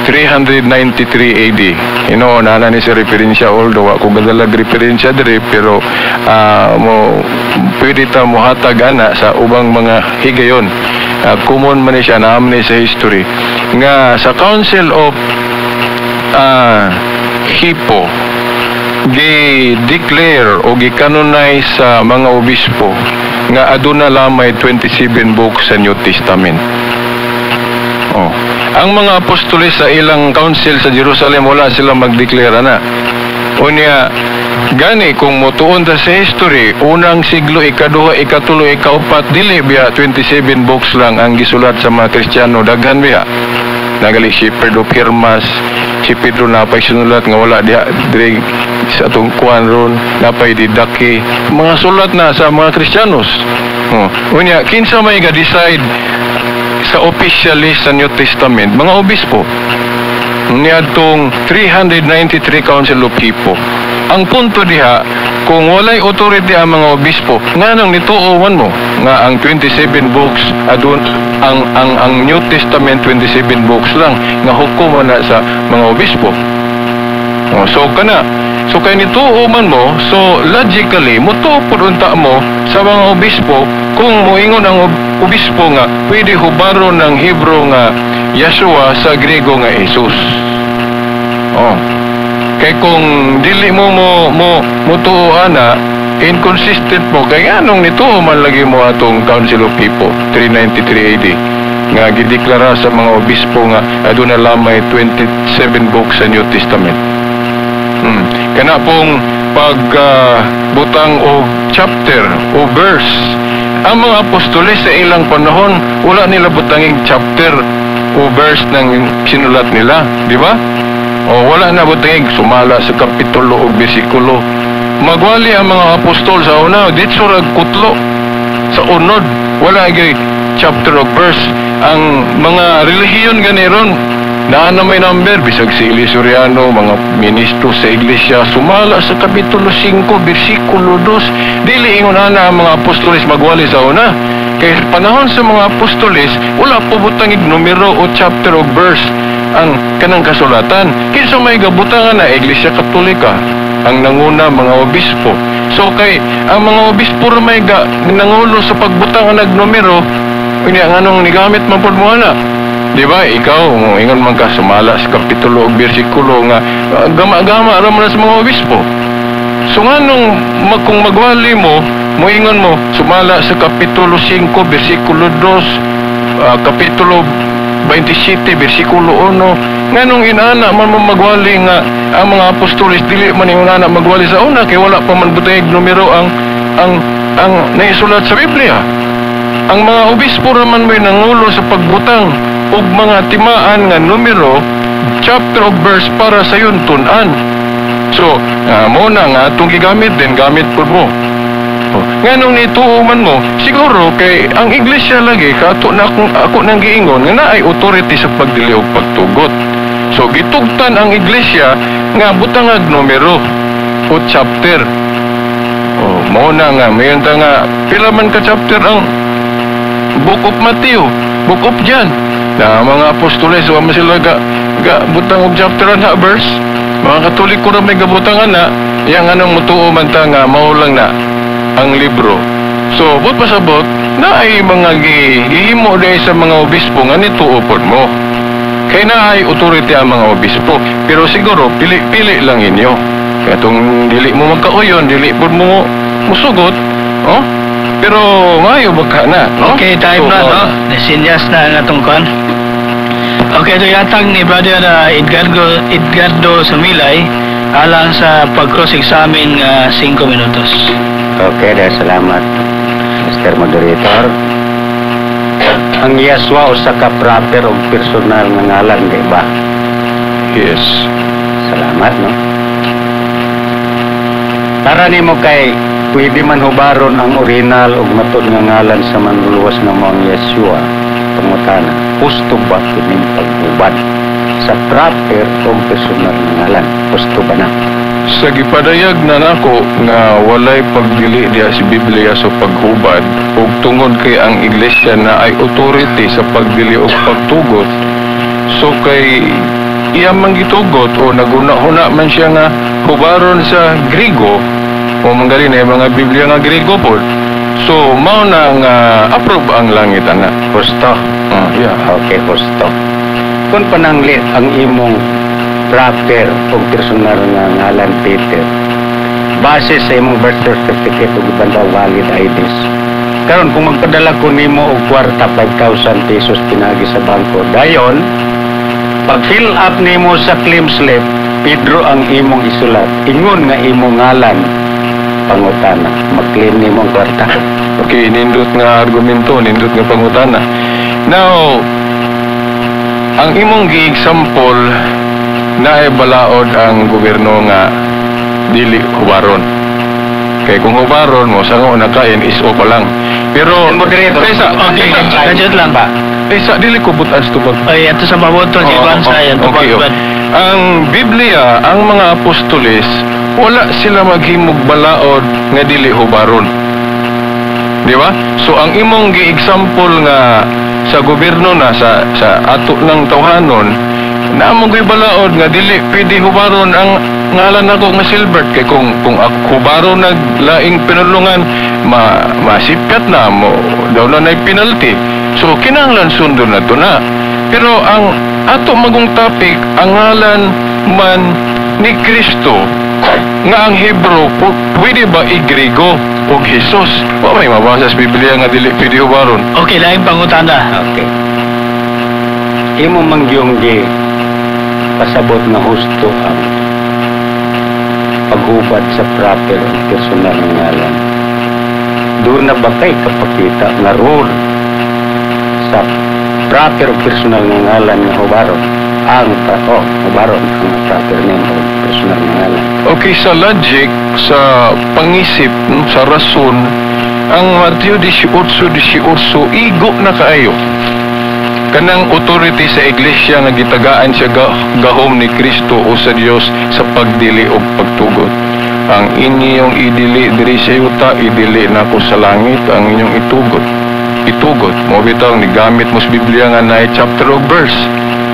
393 AD. Nana ni sa referensya, although ako gadalag referensya diri, pero pwede ta muhatag ana sa ubang mga higayon. Common man siya, naam ni sa history. Nga sa Council of Hippo, gi-declare o gi-canonize sa mga obispo nga aduna lamay 27 books sa New Testament. Ang mga apostoles sa ilang council sa Jerusalem wala sila magdeklara na. Unya gani kung motuon ta sa history, unang siglo, ikaduha, ikatulo, ikaupat, dili biya 27 books lang ang gisulat sa mga Kristiyano, daghan biya. Nagali si Pedro Pirmas, si Pedro napay sinulat nga wala diha diri sa atong kuan ron, napay didaki mga sulat na sa mga Kristiyanos. Unya kinsa may ga-decide sa officialist sa New Testament, mga obispo niadtong 393 Council of Hippo. Ang punto diha, kung walay authority ang mga obispo, nganong nituowan mo nga ang 27 books adun ang New Testament 27 books lang nga hukom na sa mga obispo. So kay nituoman mo, so logically mutupod unta mo sa mga obispo kung moingon ang obispo nga pwede hubaron ng Hebro nga Yeshua sa Grego nga Jesus. Kay kung dili mo tuoan na, inconsistent mo, kay anong nituo man lagi mo atong Council of Hippo 393 AD nga gideklara sa mga obispo nga aduna lamay 27 books sa New Testament. Kana pong pagbutang o chapter o verse, ang mga apostoles sa ilang panahon wala nila butanging chapter o verse ng sinulat nila, di ba? O wala na butangig sumala sa kapitulo o bersikulo. Magwali ang mga apostol sa una, ditso rag kutlo sa unod, wala gay chapter o verse. Ang mga relihiyon ganiron na may number, bisag si Eli Soriano, mga ministro sa iglesia, sumala sa kapitulo 5, bersikulo 2. Dili ingon na ang mga apostoles magwali sa una. Kaya panahon sa mga apostoles, wala po butangig numero o chapter o verse ang kanang kasulatan. Kinsa may gabutangan na Iglesia Katolika, ang nanguna mga obispo. So kay ang mga obispo may nangulo sa pagbutangan ng numero, unya nganong nigamit man pud mo ana. Di ba, ikaw, ingon man ka sumala sa kapitulo o bersikulo nga gama-gama ra man sa mga obispo. So nganong kung magwali mo, moingon mo sumala sa kapitulo 5, bersikulo 2, kapitulo 27, bersikulo 1, nganong inana man magwali nga ang mga apostoles dili man inana magwali sa una kay wala pa man butayeg numero ang naisulat sa Biblia. Ang mga obispo raman may nangulo sa pagbutang og mga timaan nga numero, chapter o verse para sa yun tun-an. So, mo na nga itong gigamit din, gamit po mo. Nganong nituuman mo, siguro kay ang iglesia lagi, kato na ako nang giingon, nga na ay authority sa pagdili o pagtugot. So, gitugtan ang iglesia nga butangag numero o chapter. Oh, mao na nga mayon ta nga pila man ka chapter ang Book of Matthew, Book of John. Na mga apostoles wa man sila ga butang og chapter na verse. Mga Katoliko ra may gabutangan na yang anong mutuo man ta nga mao lang na ang libro. So, but pasabot na ay mga gihimo dahil sa mga obispo nga nituo pod mo. Kaya na ay authority ang mga obispo. Pero siguro, pili-pili lang inyo. Kaya itong dili mo magkauyon, dili pod mo musugot. Oh? Pero mayo baka na. No? Okay, time na, no? Nasinyas na ang atong kwan. Okay, ito yatag ni Brother Edgardo Sumilay alang sa pag-cross-examine 5 minutos. Okay, dahil salamat, Mr. Moderator. Ang Yaswa usa ka proper o personal nga ngalan, di ba? Yes. Salamat, no? Para nimo kay pwede man hubaron ang original o matod nga ngalan sa manluluwas ng mga Yaswa, pangutana, gusto ba kining paghubad sa proper o personal nga ngalan? Gusto ba na? Sa gipadayag na nako nga walay pagdili diha sa Biblia sa paghubad ug tungod kay ang iglesia na ay authority sa pagdili og pagtugot, so kay iya man gitugot o naguna-huna man siya nga hubaron sa Griego o manggali na mga Biblia nga Griego pod, so mao na nga approve ang langit ana. Gusto? Yeah. Okay, gusto. Kung pananglit ang imong proper o personal nga ngalan, Peter, base sa imong birth certificate o ibang valid IDs, karon kung magpadala ko nimo og kwarta 5,000 pesos pinagi sa bangko, dayon pag fill up nimo sa claim slip, Pedro ang imong isulat, ingon nga imong ngalan, pangutana, mag-claim nimo ang kwarta. Okay, nindot nga argumento, nindot nga pangutana. Now, ang imong gi-example na ay balaod ang gobyerno nga dili hubaron. Kay kung hubaron mo sa nga nakain is o pa lang. Pero Tesa, Okay, kadjud lang ba? Tesa, dili ko butas tubag. Ay, ato sa maboton si Juan Sayan. Okay. Ang Biblia, ang mga apostoles, wala sila maghimog balaod nga dili hubaron. Di ba? So ang imong gi-example nga sa gobyerno na sa ato ng tawhanon, na among balaod nga dili pwede hubaron ang ngalan nako nga Silbert, kay kung hubaron naglaing pinulungan masipyat na mo daw na nay penalty, so kinahanglan sundon na to na. Pero ang ato magong topic, ang ngalan man ni Kristo nga ang Hebro pwede ba i-Griego o Jesus? Wa may mabasa sa Biblia nga dili pwede hubaron. Okay, laing pangutana. Okay. Imo mangyong pasabot na husto ang paghubad sa proper personal ng ngalan. Doon na ba kay kapakita nga role sa proper personal ng ngalan nga hubaron hubaron ang proper name o personal ng ngalan? Okay, sa logic, sa pangisip, sa rason, ang Mateo 18:18 igo na kaayo. Kanang authority sa iglesia nga gitagaan siya gahom ni Kristo o sa Dios sa pagdili o pagtugot. Ang inyong idili diri sa yuta, idili na ko sa langit, ang inyong itugot. Mo bitaw ni gamit mo sa Biblia nga na chapter o verse.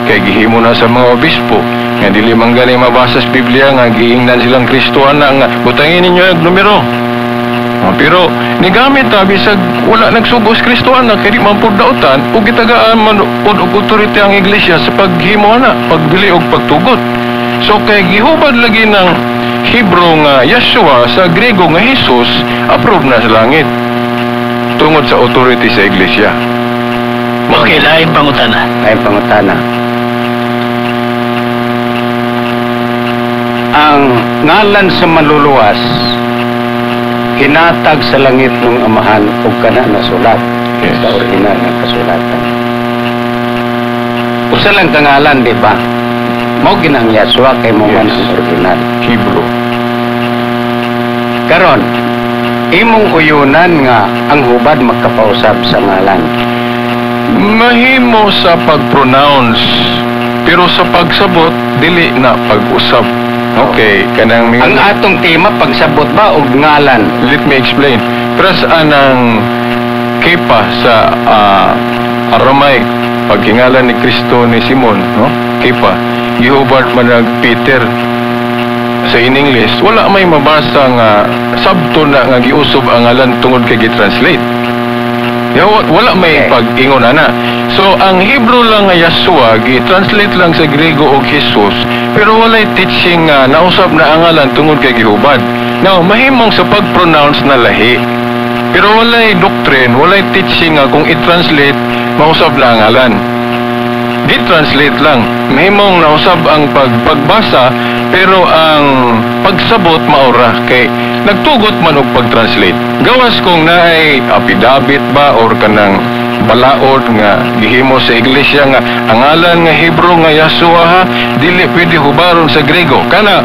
Kay gihimo na sa mga obispo nga dili man galing mabasa sa Biblia nga giingnan silang Kristohana nga butangin ninyo ang numero. Pero nigamit ta bisag wala nagsugos Kristohana kay di man pud dautan ug gitagaan man pud og authority ang iglesia sa paghimo na pagdili og pagtugot. So kay gihubad lagi ng Hebro nga Yeshua sa Griego nga Jesus, approve na sa langit tungod sa authority sa iglesia. Okay, laing pangutana. Ay pangutana. Ang ngalan sa maluluwas hinatag sa langit ng amahan o kana na sulat. Yes. Sa original ng kasulatan. Usa lang kangalan, di ba? Mao ginang Yaswa kay mo man Yes. ang original. Hebro. Karon, imong uyunan nga ang hubad magkapausab sa ngalan. Mahimo sa pag-pronounce, pero sa pagsabot dili na pag-usab. Okay, kanang Ang atong tema pagsabot ba og ngalan? let me explain. Tras anang kepa sa Aramaic pagkingalan ni Kristo ni Simon, no? Kepa. Gihubad man nag Peter sa in English, wala may mabasa nga sabto na nga giusob ang ngalan tungod kay gi-translate. Wala may pag-ingon ana. So ang Hebrew lang nga Yahshua gi-translate lang sa Grego og Jesus, pero walay teaching nga nausab na ang ngalan tungod kay gihubad. Now mahimong sa pag-pronounce na lahi, pero walay doctrine, walay teaching nga kung i-translate mausab na ang ngalan. Di-translate lang. Mahimong nausab ang pagbasa, pero ang pagsabot maura kay nagtugot man og pag-translate. Gawas kung naay affidavit ba or kanang balaod nga gihimo sa iglesia nga ang ngalan nga Hebrew nga Yahshua ha, dili pwede hubaron sa Grego. Kana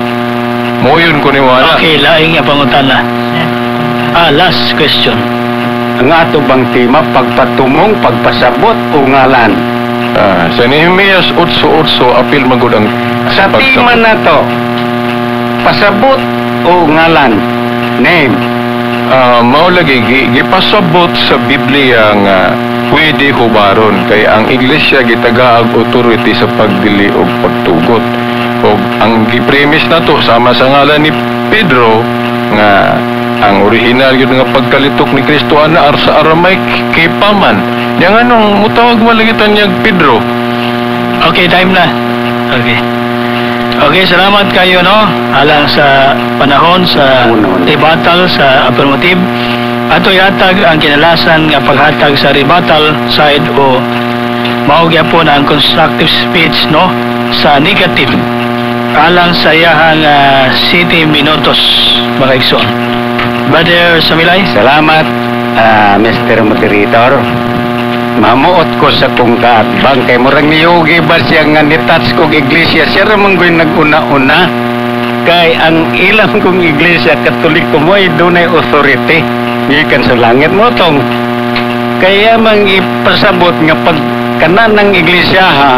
moyon ko ni wala. Okay, laing nga pangutana. Last question. Ang ato bang tema pagpatumong, pagpasabot o ngalan? Sa Nehemias 8:8 apil magud ang Sa tema na to, pasabot o ngalan? Name. Mao lagi gipasabot sa Biblia nga pwede hubaron kay ang iglesia gitagaag authority sa pagdili og pagtugot. Og ang gipremise nato sama sa ngalan ni Pedro nga ang original yun nga pagkalitok ni Kristo ana sa Aramaic kay paman. Yang anong mutawag malagitan niya Pedro. Okay, time na. Okay, salamat kayo, no? Alang sa panahon sa rebuttal sa affirmative. Ato yatag ang kinalasan nga paghatag sa rebuttal side o mao gyapon ang constructive speech, no? Sa negative. Alang sa iyahang 7 minutos, mga igsoon. Brother Samilay? Salamat, Mr. Moderator. Mamuot ko sa kong kaatbang kay murang niyugi ba siya nga nitouch kong iglesia, siya ramang ko'y nag-una-una kay ang ilang kong iglesia Katoliko mo ay dunay authority gikan sa langit mo tong kaya mang ipasabot nga pag kanan ng iglesia ha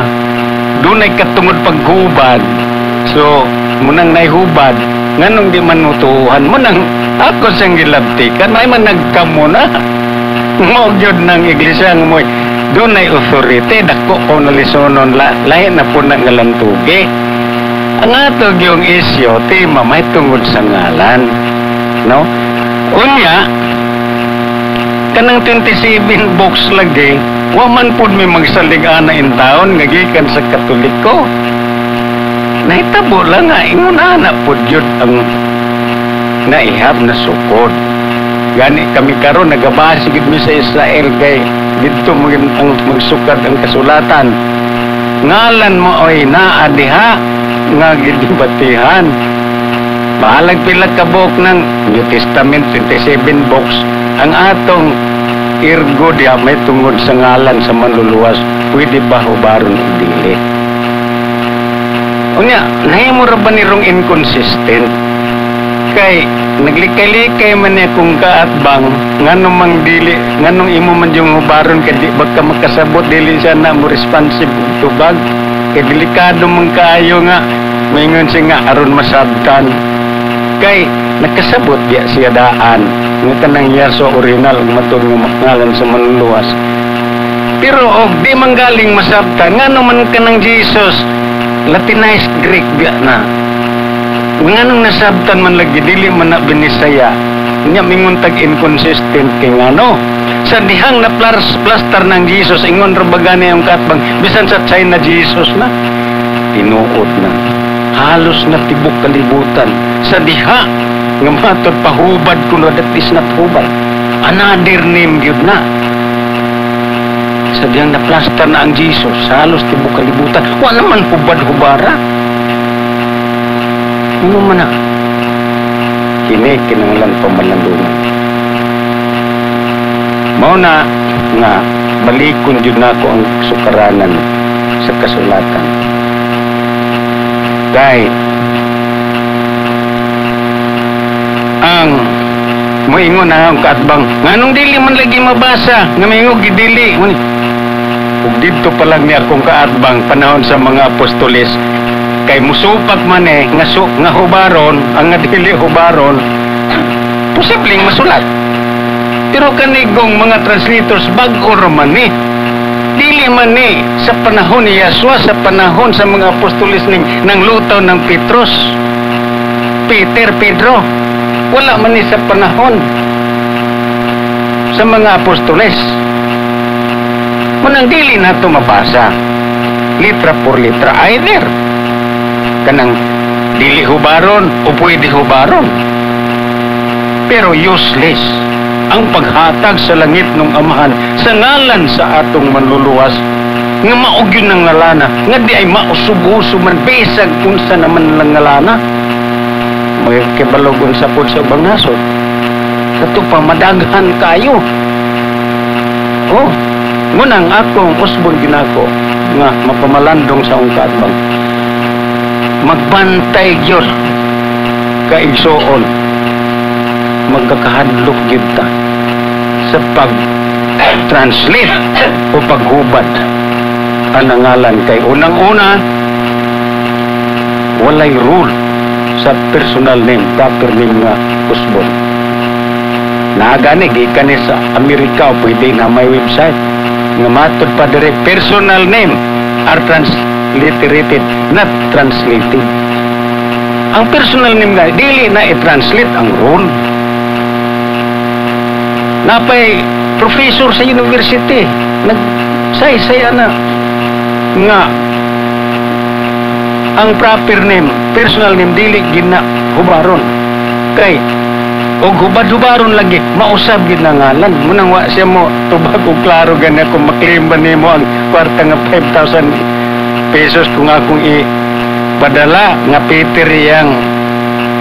dunay katungod paghubad, so munang naihubad nganong di man mutuhan munang ako sang gilabtikan may man nagkamo na mo gyud ng iglesia nga moy dunay authority dako ko nalisonon lahi na po na ngalantugi. Ang ato yung isyo tema may tungod sa ngalan, no? Unya kanang 27 books lagi wa man pud may magsalig-ana in taon nga gikan sa Katoliko. Nahitabo lang nga ingon ana pud gyud ang naihab na sukod. Gani kami karon nagabase gid mi sa Israel kay didto ang magsukad ang kasulatan. Ngalan mo oy naa diha nga gidibatihan. Bahalag pila ka book ng New Testament 27 books. Ang atong irgo diha may tungod sa ngalan sa manluluwas. Pwede ba hubaron o dili? Unya, nahimo ra ba nirong inconsistent? Kay naglikay-likay man niya kung kaatbang nganong mang dili nganong imo man yung hubaron kay di baka makasabot dili siya na mo responsive tubag kay delikado man kaayo nga maingon siya nga aron masabtan kay nakasabot diya siya daan nga kanang Yahshua original matod nga ngalan sa manluluwas pero og di man galing masabtan nganong man kanang Jesus Latinized Greek biya na nganong nasabtan man lagi dili man na binisaya nya mingon tag inconsistent kay ngano sa dihang na plaster ng Jesus ingon ra bagani ang katbang bisan sa China Jesus na tinuod na halos na tibok kalibutan sa diha nga matod pahubad kuno that is not hubad another name gyud na sa dihang na plaster na ang Jesus halos tibok kalibutan wa naman hubad-hubara. Ano man na? Kini kinanglan pamalandungan. Mao na nga balikon jud nako ang sukaranan sa kasulatan. Kay ang moingon na ang kaatbang nganong dili man lagi mabasa nga maingog gidili ug didto pa lang ni akong kaatbang panahon sa mga apostoles kay musupak man nga hubaron ang nga dili hubaron posibleng masulat. Pero kanigong mga translators bag-o man dili man sa panahon ni Yasua, sa panahon sa mga apostolis ng lutaw ng Pedro, wala man sa panahon sa mga apostoles. Munang dili na ito mabasa litra por litra, either kanang dili hubaron o pwede hubaron, pero useless ang paghatag sa langit ng Amahan sa ngalan sa atong manluluwas nga maog yun ng ngalana nga di ay mausub-usub man besag unsa naman lang ngalana magkibalogon sa pod sa ubang nasod kato pa madaghan kayo. Munang akong usbon ginako nga mapamalandong sa akong kaatbang magbantay gyud kaigsoon magkakahadlok gyud ta sa pag-translate o paghubad ang ngalan kay unang-una walay rule sa personal name, proper name nga usbon. Naagani gikan sa Amerika o pwede na may website nga matod pa dire personal name are transliterated, not translated. Ang personal name nga dili na i-translate ang rule. Napay professor sa university nagsaysaya na nga ang proper name, personal name dili gina hubaron kay og hubad-hubaron lagi mausab gid na ngalan munang wa siya mo tubag og klaro gani kung maklaim ba nimo ang kwarta nga 5,000 pesos kung akong ipadala nga Peter yang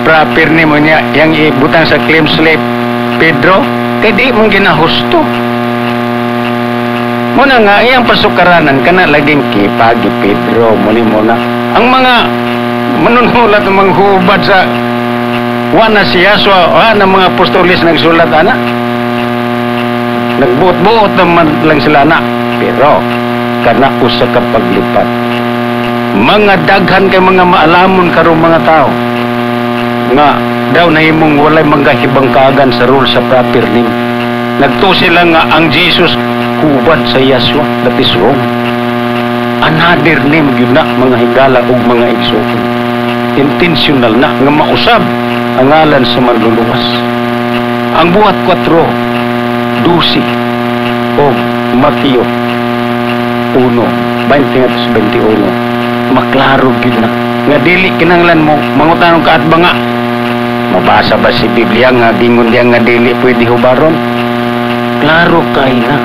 proper name niya yang ibutang sa claim slip Pedro kay di mong ginahusto. Muna nga, iyang pasukaranan ka na laging kipagi Pedro, muna. Ang mga manunulat ng mga hubad sa wana si Yasua, ng mga apostolis nagsulat, nagbuot-buot naman lang sila na. Pero, kana usa ka paglipat. Mga daghan kay mga maalamon karong mga tao nga daw na imong walay manggahibang kaagan sa rule sa proper name. Nagto sila nga ang Jesus hubad sa Yasua, that is wrong. Another name yun na mga higala o mga igsoon. Intentional na nga mausab ang ngalan sa manluluwas. Ang buhat 4, 12 o Mateo 1:20-21 maklaro yun na nga dili kinanglan mo mangutanong ka at ba nga mabasa ba si Biblia nga gingon diya nga dili pwede hubaron. Klaro kay na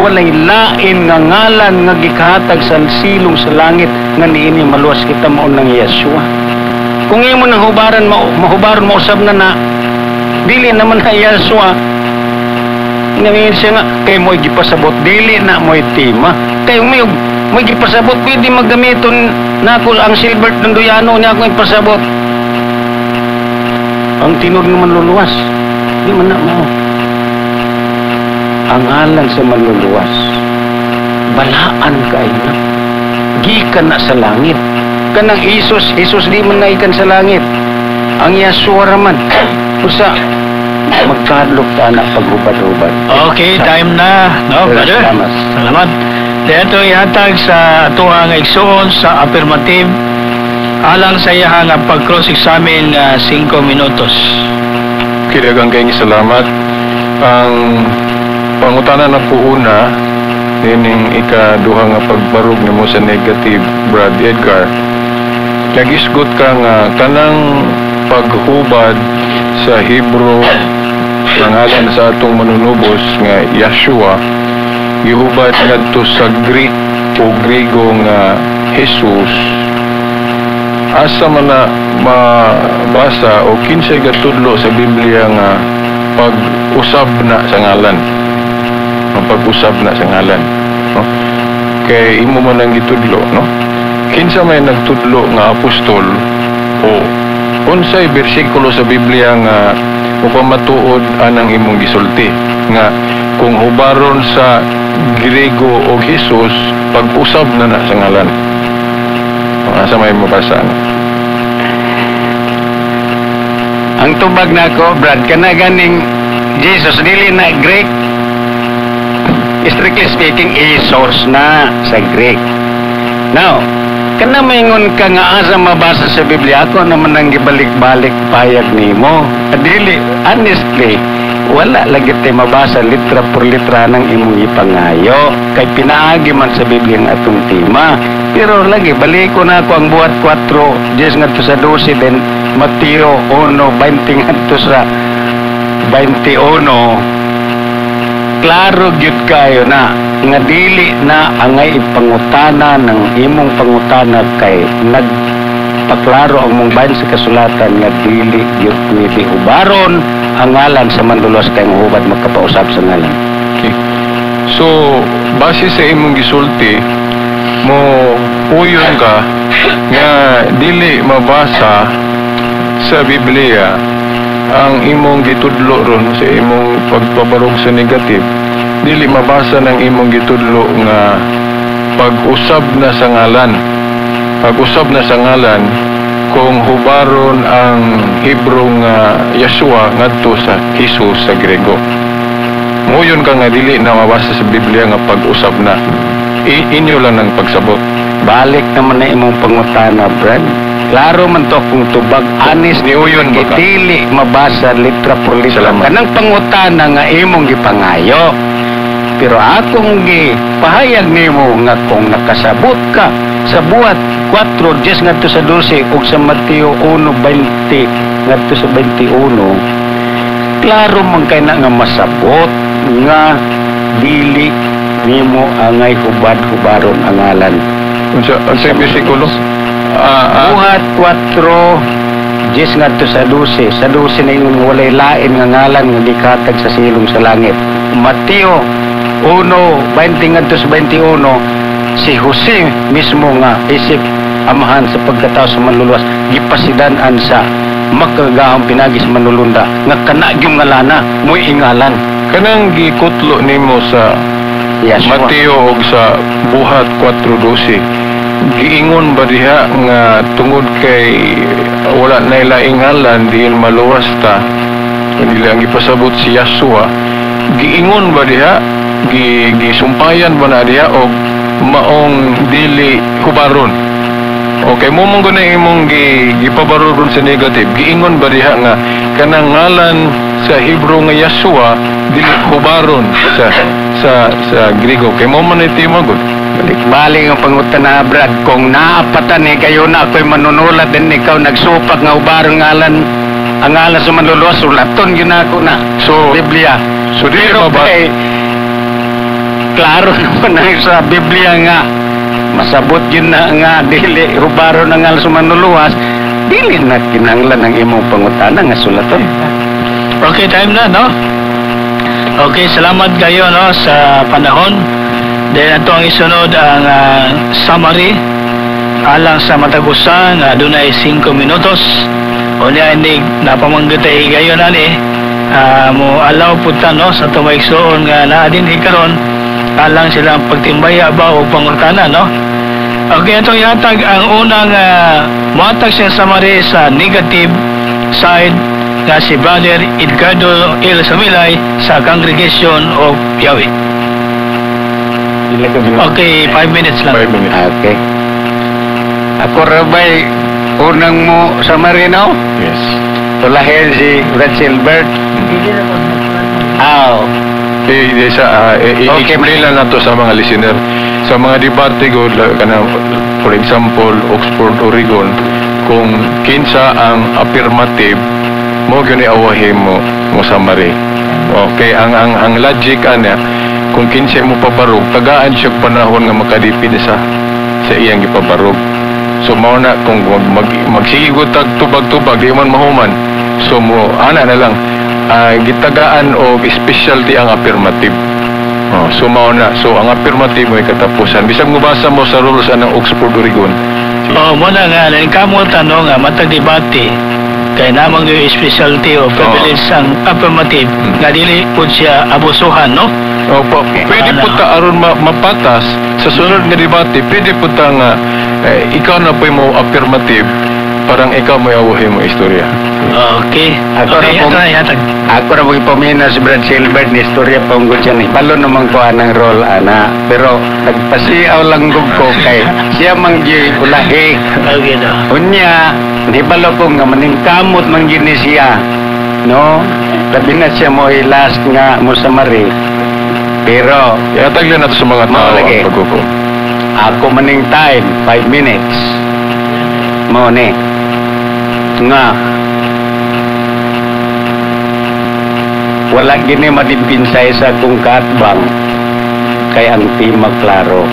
walay lain nga ngalan nga gikahatag sa silong sa langit nga niini maluwas kita mao nang Yesua. Kung imo nang hubaran mahubaron mausab na dili naman na Yesua ngayon siya nga kay mo'y gipasabot dili na mo'y tima kay mo'y gipasabot pwede maggamiton na ako ang silver ng duyano niya akong ipasabot ang tinud ng manluluwas di man na mo ang ngalan sa manluluwas balaan kayo na gikan na sa langit kanang Jesus di man na ikan sa langit ang Yasua raman usa magkadlok ta na paghubad-hubad. Okay, time na. No, brother. Salamat. Dito ihatag sa tuang igsoon sa affirmative alang sa iyang pag-cross-examine 5 minutos. Kidagang kayong salamat. Ang pangutanan na po una nining ikaduha nga pagbarog nimo sa negative, Brad Edgar. Nagisgot ka nga kanang paghubad sa Hebrew nangalan sa atong manunubos nga Yeshua gihubad ngadto sa Greek o Griego nga Jesus asa man na mabasa o kinsay gatudlo sa Biblia nga pag-usab na sa ngalan pag-usab na sa ngalan no? Kay imo man ang gitudlo no? Kinsa may nagtudlo nga apostol o unsay bersikulo sa Biblia nga upamatuod anang imong gisulti nga kung hubaron sa Griego o Jesus pag-usab na sa ngalan Asa may mabasa na. Ang tubag na ko, Brad, kana ganing Jesus, dili na Greek. Strictly speaking, source na sa Greek. Now, kana maingon ka nga asa mabasa sa Biblia, ako naman ang gibalik-balik payag nimo. Dili, honestly, wala lagi tayo mabasa litra por litra ng imong ipangayo. Kay pinaagi man sa Biblia ang atong tema. Pero lagi, balik ko na ako ang buhat 4, 10 nga to sa 12, then Mateo 1:20 nga to sa 21. Klaro gyud kayo na nga dili na angay ipangutana ng imong pangutana kay nagpaklaro ang mong bahin sa kasulatan nga dili gyud pwede ubaron ang ngalan sa manlulos kay hubad magkapausap sa ngalan. Okay. So, base sa imong gisulti, mo uyon ka nga dili mabasa sa Biblia ang imong gitudlo ron sa imong pagpabarog sa negative. Dili mabasa ng imong gitudlo nga pag-usab na sa ngalan. Pag-usab na sa ngalan kung hubaron ang Hebrew nga Yeshua ngadto sa Jesus sa Grego. Muyon ka nga dili na mabasa sa Biblia nga pag-usab na. Inyo lang ang pagsabot. Balik naman na imong pangutana, Brad. Klaro man to kung tubag anis Ni uyon ba ka? dili mabasa litra por litra. Salamat. Kanang pangutana nga imong gipangayo. Pero akong gipahayag nimo nga kung nakasabot ka sa buhat 4:10 ngadto sa 12 ug sa Mateo 1:20 ngadto sa 21, klaro man kay na nga masabot nga dili nimo angay hubad-hubaron ang ngalan. Unsa bersikulo? Buhat 4:10 ngadto sa 12. Sa 12 na yung walay lain nga ngalan nga gikatag sa silong sa langit. Mateo 1:20 ngadto sa 21, si Jose mismo nga isip amahan sa pagkatao sa manluluwas, gipasidan-an sa makagahang pinagi sa manlulunda nga kanagyong ngalana mo'y ingalan. Kanang gikutlo nimo sa Yeshua. Mateo og sa buhat 4:12. Giingon ba diha nga tungod kay wala na ilaing ngalan diin maluwas ta kanila ang ipasabot si Yeshua, giingon ba diha gisumpayan ba na diha og maong dili hubaron? Okay, mo mong na imong gipabaron sa negative, giingon ba diha nga kanang ngalan sa Hebrew nga Yeshua dili hubaron sa Griego? Kay mo man iti magod. Balik ang pangutana, Brad, kung naapatan kayo na ako'y manunulat din ikaw nagsupak nga ubarong ngalan ang ngalan sa manluluwas, ulaton yun ako na So, Biblia. so dili Pero ba kay klaro naman na sa Biblia nga masabot yun na nga dili ubarong ang ngalan sa manluluwas, dili na kinanglan ang imong pangutana nga sulaton. Okay, time na, no? Okay, salamat kayo, no, sa panahon. Then ato ang isunod ang summary alang sa matagusan dunay 5 minutos. O niya hindi napamanggutay kayo na ni mo alaw punta, no, sa tumaigsoon nga na din ikaron alang silang pagtimbaya ba o pangutana, no? Okay, itong yatag ang unang matag siya summary sa negative side na si Brother Edgardo L. Samilay sa Congregation of Yahweh. Okay, 5 minutes lang. 5 minutes. Okay. Ako rabay unang mo sa Marino, Yes. tulahin si Brad Silbert. Aw. I-explain lang nato sa mga listener. Sa mga debate ko, for example, Oxford, Oregon, kung kinsa ang affirmative, mo gyud awahin mo summary. Okay, ang logic ana, kung kinsa mo pabarog, tagaan siya panahon nga makadipid sa iyang gipabarog. So mao na kung magsigot tag tubag-tubag di man mahuman. So mo ana na lang gitagaan og specialty ang affirmative. So mao na. So ang affirmative mo katapusan. Bisag mobasa mo sa rules anang Oxford, Oregon. Mo na nga lang kamo tanong nga matag debate kay namang yung specialty o privilege ang affirmative nga dili pud siya abusuhan, no? Opo, pwede po ta aron mapatas sa sunod nga debate, pwede po ta nga ikaw na po mo affirmative, parang ikaw mo awahin mo istorya. Okay. Ako Okay, na po. ato na yatag. Ako na mong ipamina si Brad Silbert ni istorya pangod siya ni palo naman ko anang role ana, pero nagpasiaw lang gug ko kay siya mang gi ulahi. Okay daw. Unya, di palo ko nga maningkamot man gini siya. No? Labi na siya mo last nga mo sa mari. Pero Yatag lang nato sa mga tao Lagi. ang paghukom. ako maning time 5 minutes. Mo ni nga wala gini madimpinsay sa kung katbang kay ang tima klaro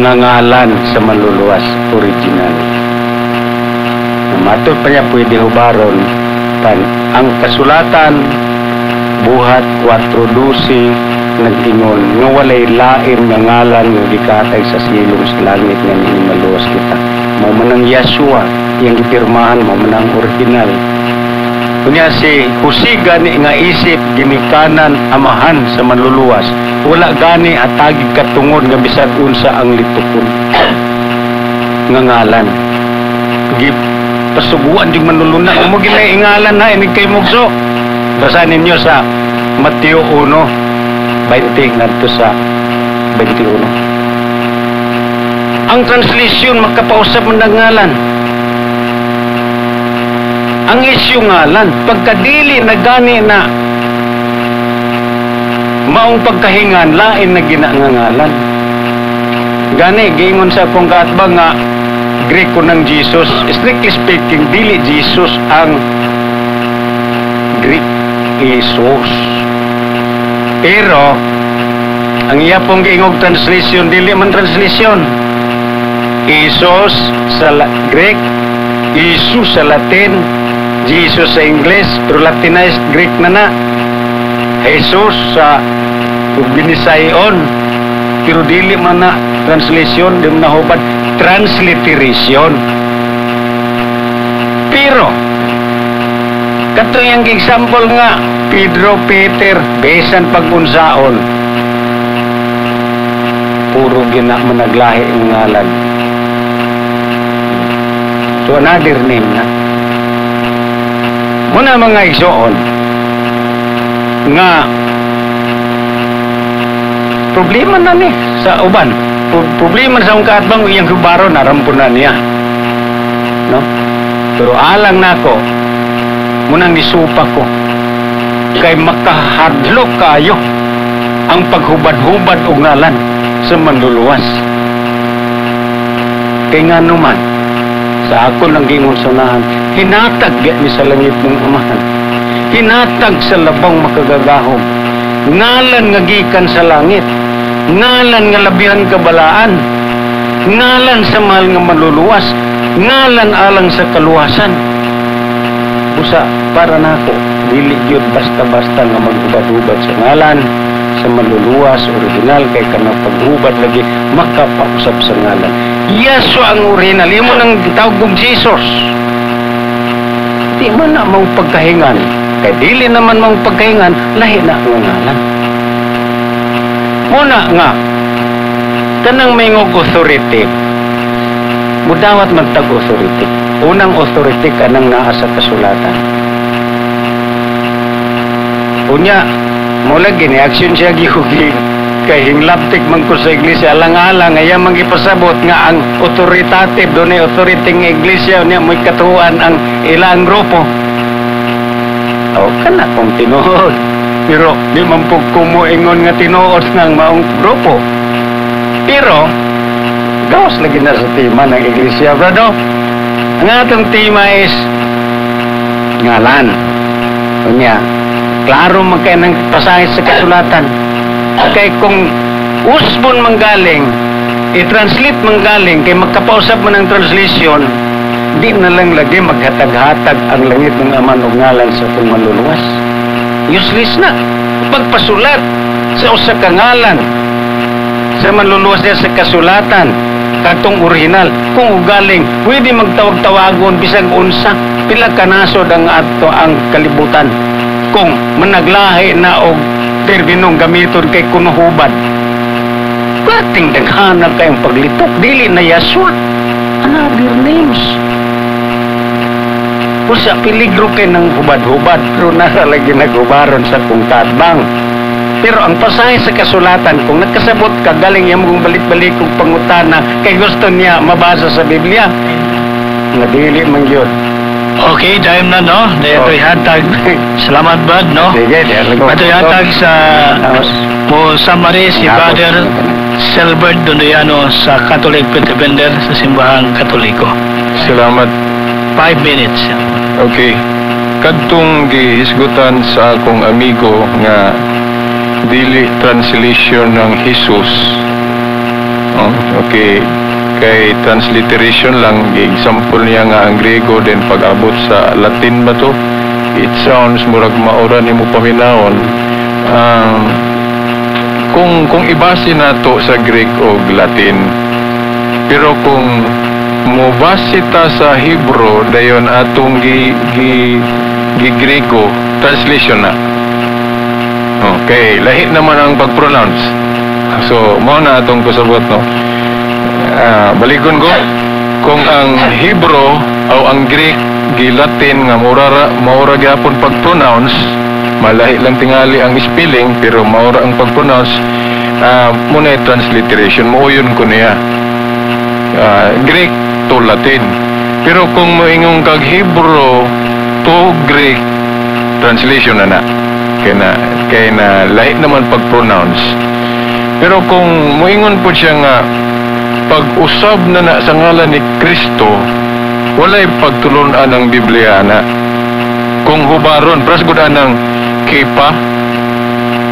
nga ngalan sa maluluwas original. Namatod pa niya pwede hubaron tan ang kasulatan buhat 4:12 nag-ingon nga walay lain nga ngalan nga gikatay sa silong sa langit nga maluwas kita. Mao man ang Yeshua yang gipirmahan, mao man ang original. Kunya si Jose gani nga isip ginikanan amahan sa manluluwas. Wala gani atagig katungod nga bisag unsa ang litukon nga ngalan. Gi pasubuan jud manluluna mo ginay ngalan na ini kay Mugso. Basahin ninyo sa Mateo 1:20 ngadto sa 21. Ang translation makapausap man ng ngalan. Ang isyu ngalan, pagkadili na gani na maong pagkahingan, lain na ginangangalan. Gani, giingon sa akong kaatbang nga Greko ng Jesus. Strictly speaking, dili Jesus ang Greek Jesus. Pero, ang iya pong giingog translation, dili man translation. Jesus sa Greek, Jesus sa Latin, Jesus sa English, pero Latinized Greek na. Jesus sa Binisayon, pero dili man na translation, di man nahubad, transliteration. Pero, kato yung example nga, Pedro, Peter, besan pag-unsaon, puro gina managlahi ang ngalan. So another name na. Muna mga igsoon nga problema na ni sa uban. Problema sa akong kaatbang iyang hubaro narampunan niya. No? Pero alang nako munang nisupa ko kay makahadlok kayo ang paghubad-hubad og ngalan sa manluluwas. Kay nga naman sa ako lang gingon sa unahan, hinatag ni sa langit ng amahan, hinatag sa labang makagagahom, ngalan nga gikan sa langit, ngalan nga labihan kabalaan, ngalan sa mahal nga maluluwas, ngalan alang sa kaluwasan. Busa para nako dili gyud basta-basta nga maghubad-hubad sa ngalan sa maluluwas original kay kanang paghubad lagi makapausap sa ngalan. Yesu ang original, imo nang tawag kong Jesus. Di man na mong pagkahingan, kay dili naman mong pagkahingan, lahi na ang ngalan. Muna nga, kanang mayngog authority, mudawat man tag authority. Unang authority kanang naa sa kasulatan. Unya, mula gini, aksyon siya gihugi kay hinglaptik man ko sa iglesia alang-alang ayaw magipasabot nga ang authoritative doon ay authority ng iglesia niya may katuan ang ilang grupo. O kana kung tinuod pero di man po kumuingon nga tinuod ng maong grupo pero gawas lagi na sa tema ng iglesia brado. Ang atong tema is ngalan. Unya klaro magkaya ng pasahit sa kasulatan. Kaya kung usbon manggaling, i-translate manggaling, kaya magkapausap man ang translation, di na lang lagi maghatag-hatag ang langit ng aman o ngalan sa itong maluluwas. Useless na. Pagpasulat sa usa ka ngalan, sa maluluwas niya sa kasulatan, katong original, kung ugaling, pwede magtawag-tawagon, bisag unsa, pila kanasod ang ato ang kalibutan. Kung managlahi na og terbinong gamiton kay kunuhubad Lating daghanag kayong paglitok, dili na Yaswa. Another names. Usa peligro kay ng hubad-hubad, pero nasa lagi naghubaron sa kung katbang. Pero ang pasahe sa kasulatan, kung nagkasabot ka, galing yung mong balik-balik kong pangutana, kay gusto niya mabasa sa Biblia. Nadili man yun. Okay, time na, no? Dahil ito'y hatag. Salamat, Bad, no? Sige, Ito'y hatag sa mo summary si Brother Selbert Donduyano sa Catholic Faith Defender sa Simbahang Katoliko. Salamat. 5 minutes. Okay. Kadtong gihisgutan sa akong amigo nga dili translation ng Jesus. Okay. Kay transliteration lang, example niya nga ang Grego, then pag-abot sa Latin ba to? It sounds murag maura ni mo paminahon. Kung ibase nato sa Greek o Latin, pero kung mubase ta sa Hebrew, dayon atong gi Grego, translation na. Okay, lahi naman ang pag-pronounce. So, mao na atong kusabot, no? Balikon ko, kung ang Hebrew o ang Greek gi-Latin nga maura gyapon pag-pronounce, malahi lang tingali ang spelling pero maura ang pag-pronounce, muna transliteration mo yun ko niya, Greek to Latin. Pero kung moingong kag Hebrew to Greek, translation na kaya na lahi naman pag-pronounce. Pero kung moingon po siya nga pag-usab na sa ngalan ni Kristo, walay pagtulunan ng Biblia na. Kung hubaron, prasgudan ng kipa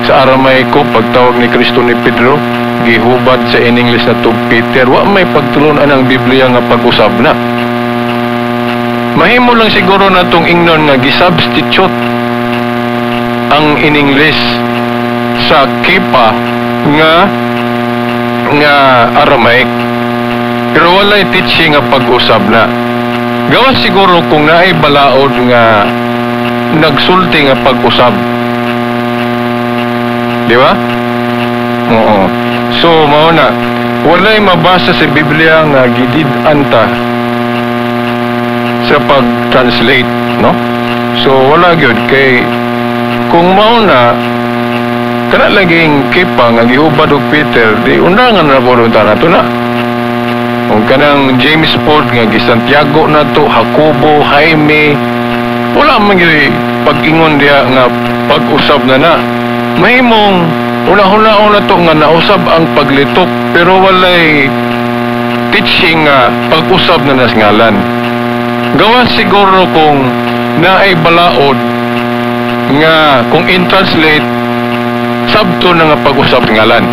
sa Aramaico, pagtawag ni Kristo ni Pedro, gihubad sa in English na to Peter, wa may pagtulunan ng Biblia nga pag-usab na. Mahimo lang siguro na itong ingnon nga gisubstitute ang in English sa kipa nga Aramaic, pero walay teaching nga pag-usab na. Gawas siguro kung naay balaod nga nagsulti nga pag-usab, di ba? Oo. So mao na, walay mabasa sa Biblia nga gidid-an ta sa pag-translate, no? So wala gyud kay kung mao na kana laging kipa nga gihubad og Peter, di undangan na voluntar nato na. Kung kanang James Ford nga gi-Santiago nato, Jacobo, Jaime, wala man gyud pag-ingon diha nga pag-usab na. Mahimong una-una to nga nausab ang paglitok pero walay teaching nga pag-usab na sa ngalan. Gawas siguro kung naay balaod nga kung in-translate sabto na nga pag-usab ngalan.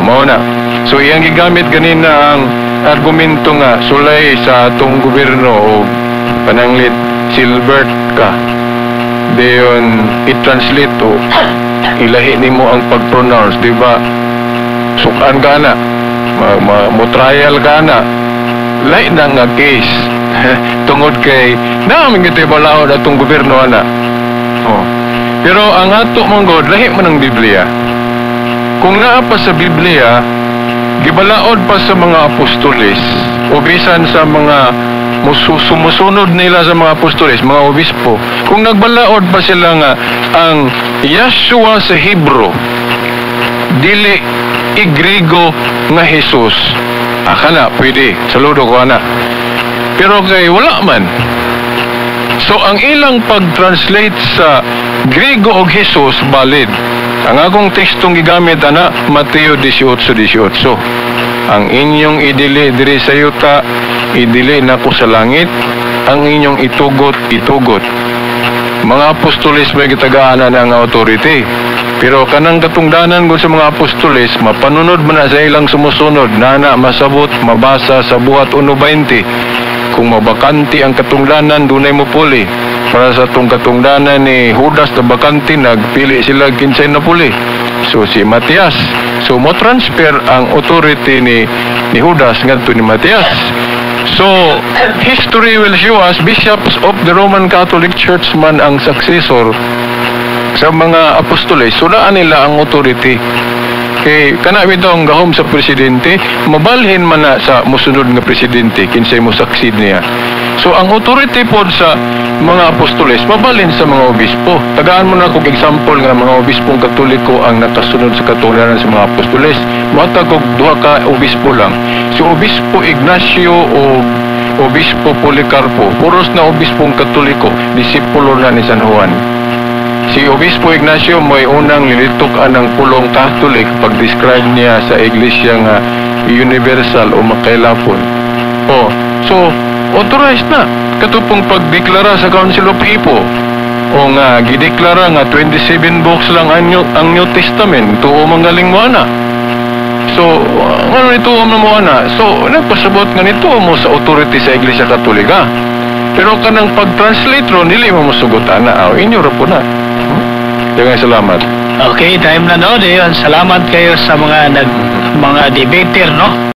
Mao na. So iyang gigamit ganina ang argumento nga sulay sa atong gobyerno o pananglit Silbert ka. Dayon i-translate o ilahi nimo ang pag-pronounce, di ba? Sukan ka na. Mo trial ka na. Lahi na nga case. Tungod kay namin ito balaod atong gobyerno ana. Pero ang ato manggod, lahi man ang Biblia. Kung naa pa sa Biblia, gibalaod pa sa mga apostoles, o bisan sa mga sumusunod nila sa mga apostoles, mga obispo, kung nagbalaod pa sila nga ang Yahshua sa Hebrew, dili i-Grigo nga Jesus, akala, pwede, saludo ko ana. Pero kay wala man. So ang ilang pag-translate sa Griego o Jesus valid. Ang akong tekstong gigamit ana Mateo 18:18. Ang inyong idili diri sa yuta, idili nako sa langit. Ang inyong itugot. Mga apostoles may gitagaanan ang authority. Pero kanang katungdanan ko sa mga apostoles, mapanunod man na sa ilang sumusunod, nana masabot, mabasa sa buhat 1:20. Kung mabakanti ang katungdanan, dunay mo puli. Para sa itong katungdanan ni Judas na bakanti, nagpili sila 15 na puli. So si Matias. So mo transfer ang authority ni Judas ngadto ni Matias. So history will show us bishops of the Roman Catholic Church man ang successor sa mga apostoles. Sunaan nila ang authority. Kay kana bitaw ang gahom sa presidente, mabalhin man na sa musunod nga presidente kinsay mo succeed niya. So ang authority pod sa mga apostoles mabalhin sa mga obispo. Tagaan mo na kog example nga mga obispong Katoliko ang nakasunod sa katuluran sa mga apostoles. Matag og duha ka obispo lang. Si Obispo Ignacio o Obispo Policarpo, puros na obispong Katoliko, disipulo na ni San Juan. Si Obispo Ignacio mo'y unang nilitok ng pulong Catholic pag-describe niya sa iglesia nga universal o makailapon. So, authorized na. Katupong pagdeklara sa Council of Hippo. O nga, gideklara nga 27 books lang ang New Testament. Tuo manggaling mo na. So, ano nito mo na? So, nagpasabot nga nito mo sa authority sa Iglesia Katolika. Pero kanang pag-translate ron, nili mo masugutan na. Inyo po na. Daghang salamat. Okay, time na no. Salamat kayo sa mga debater, no?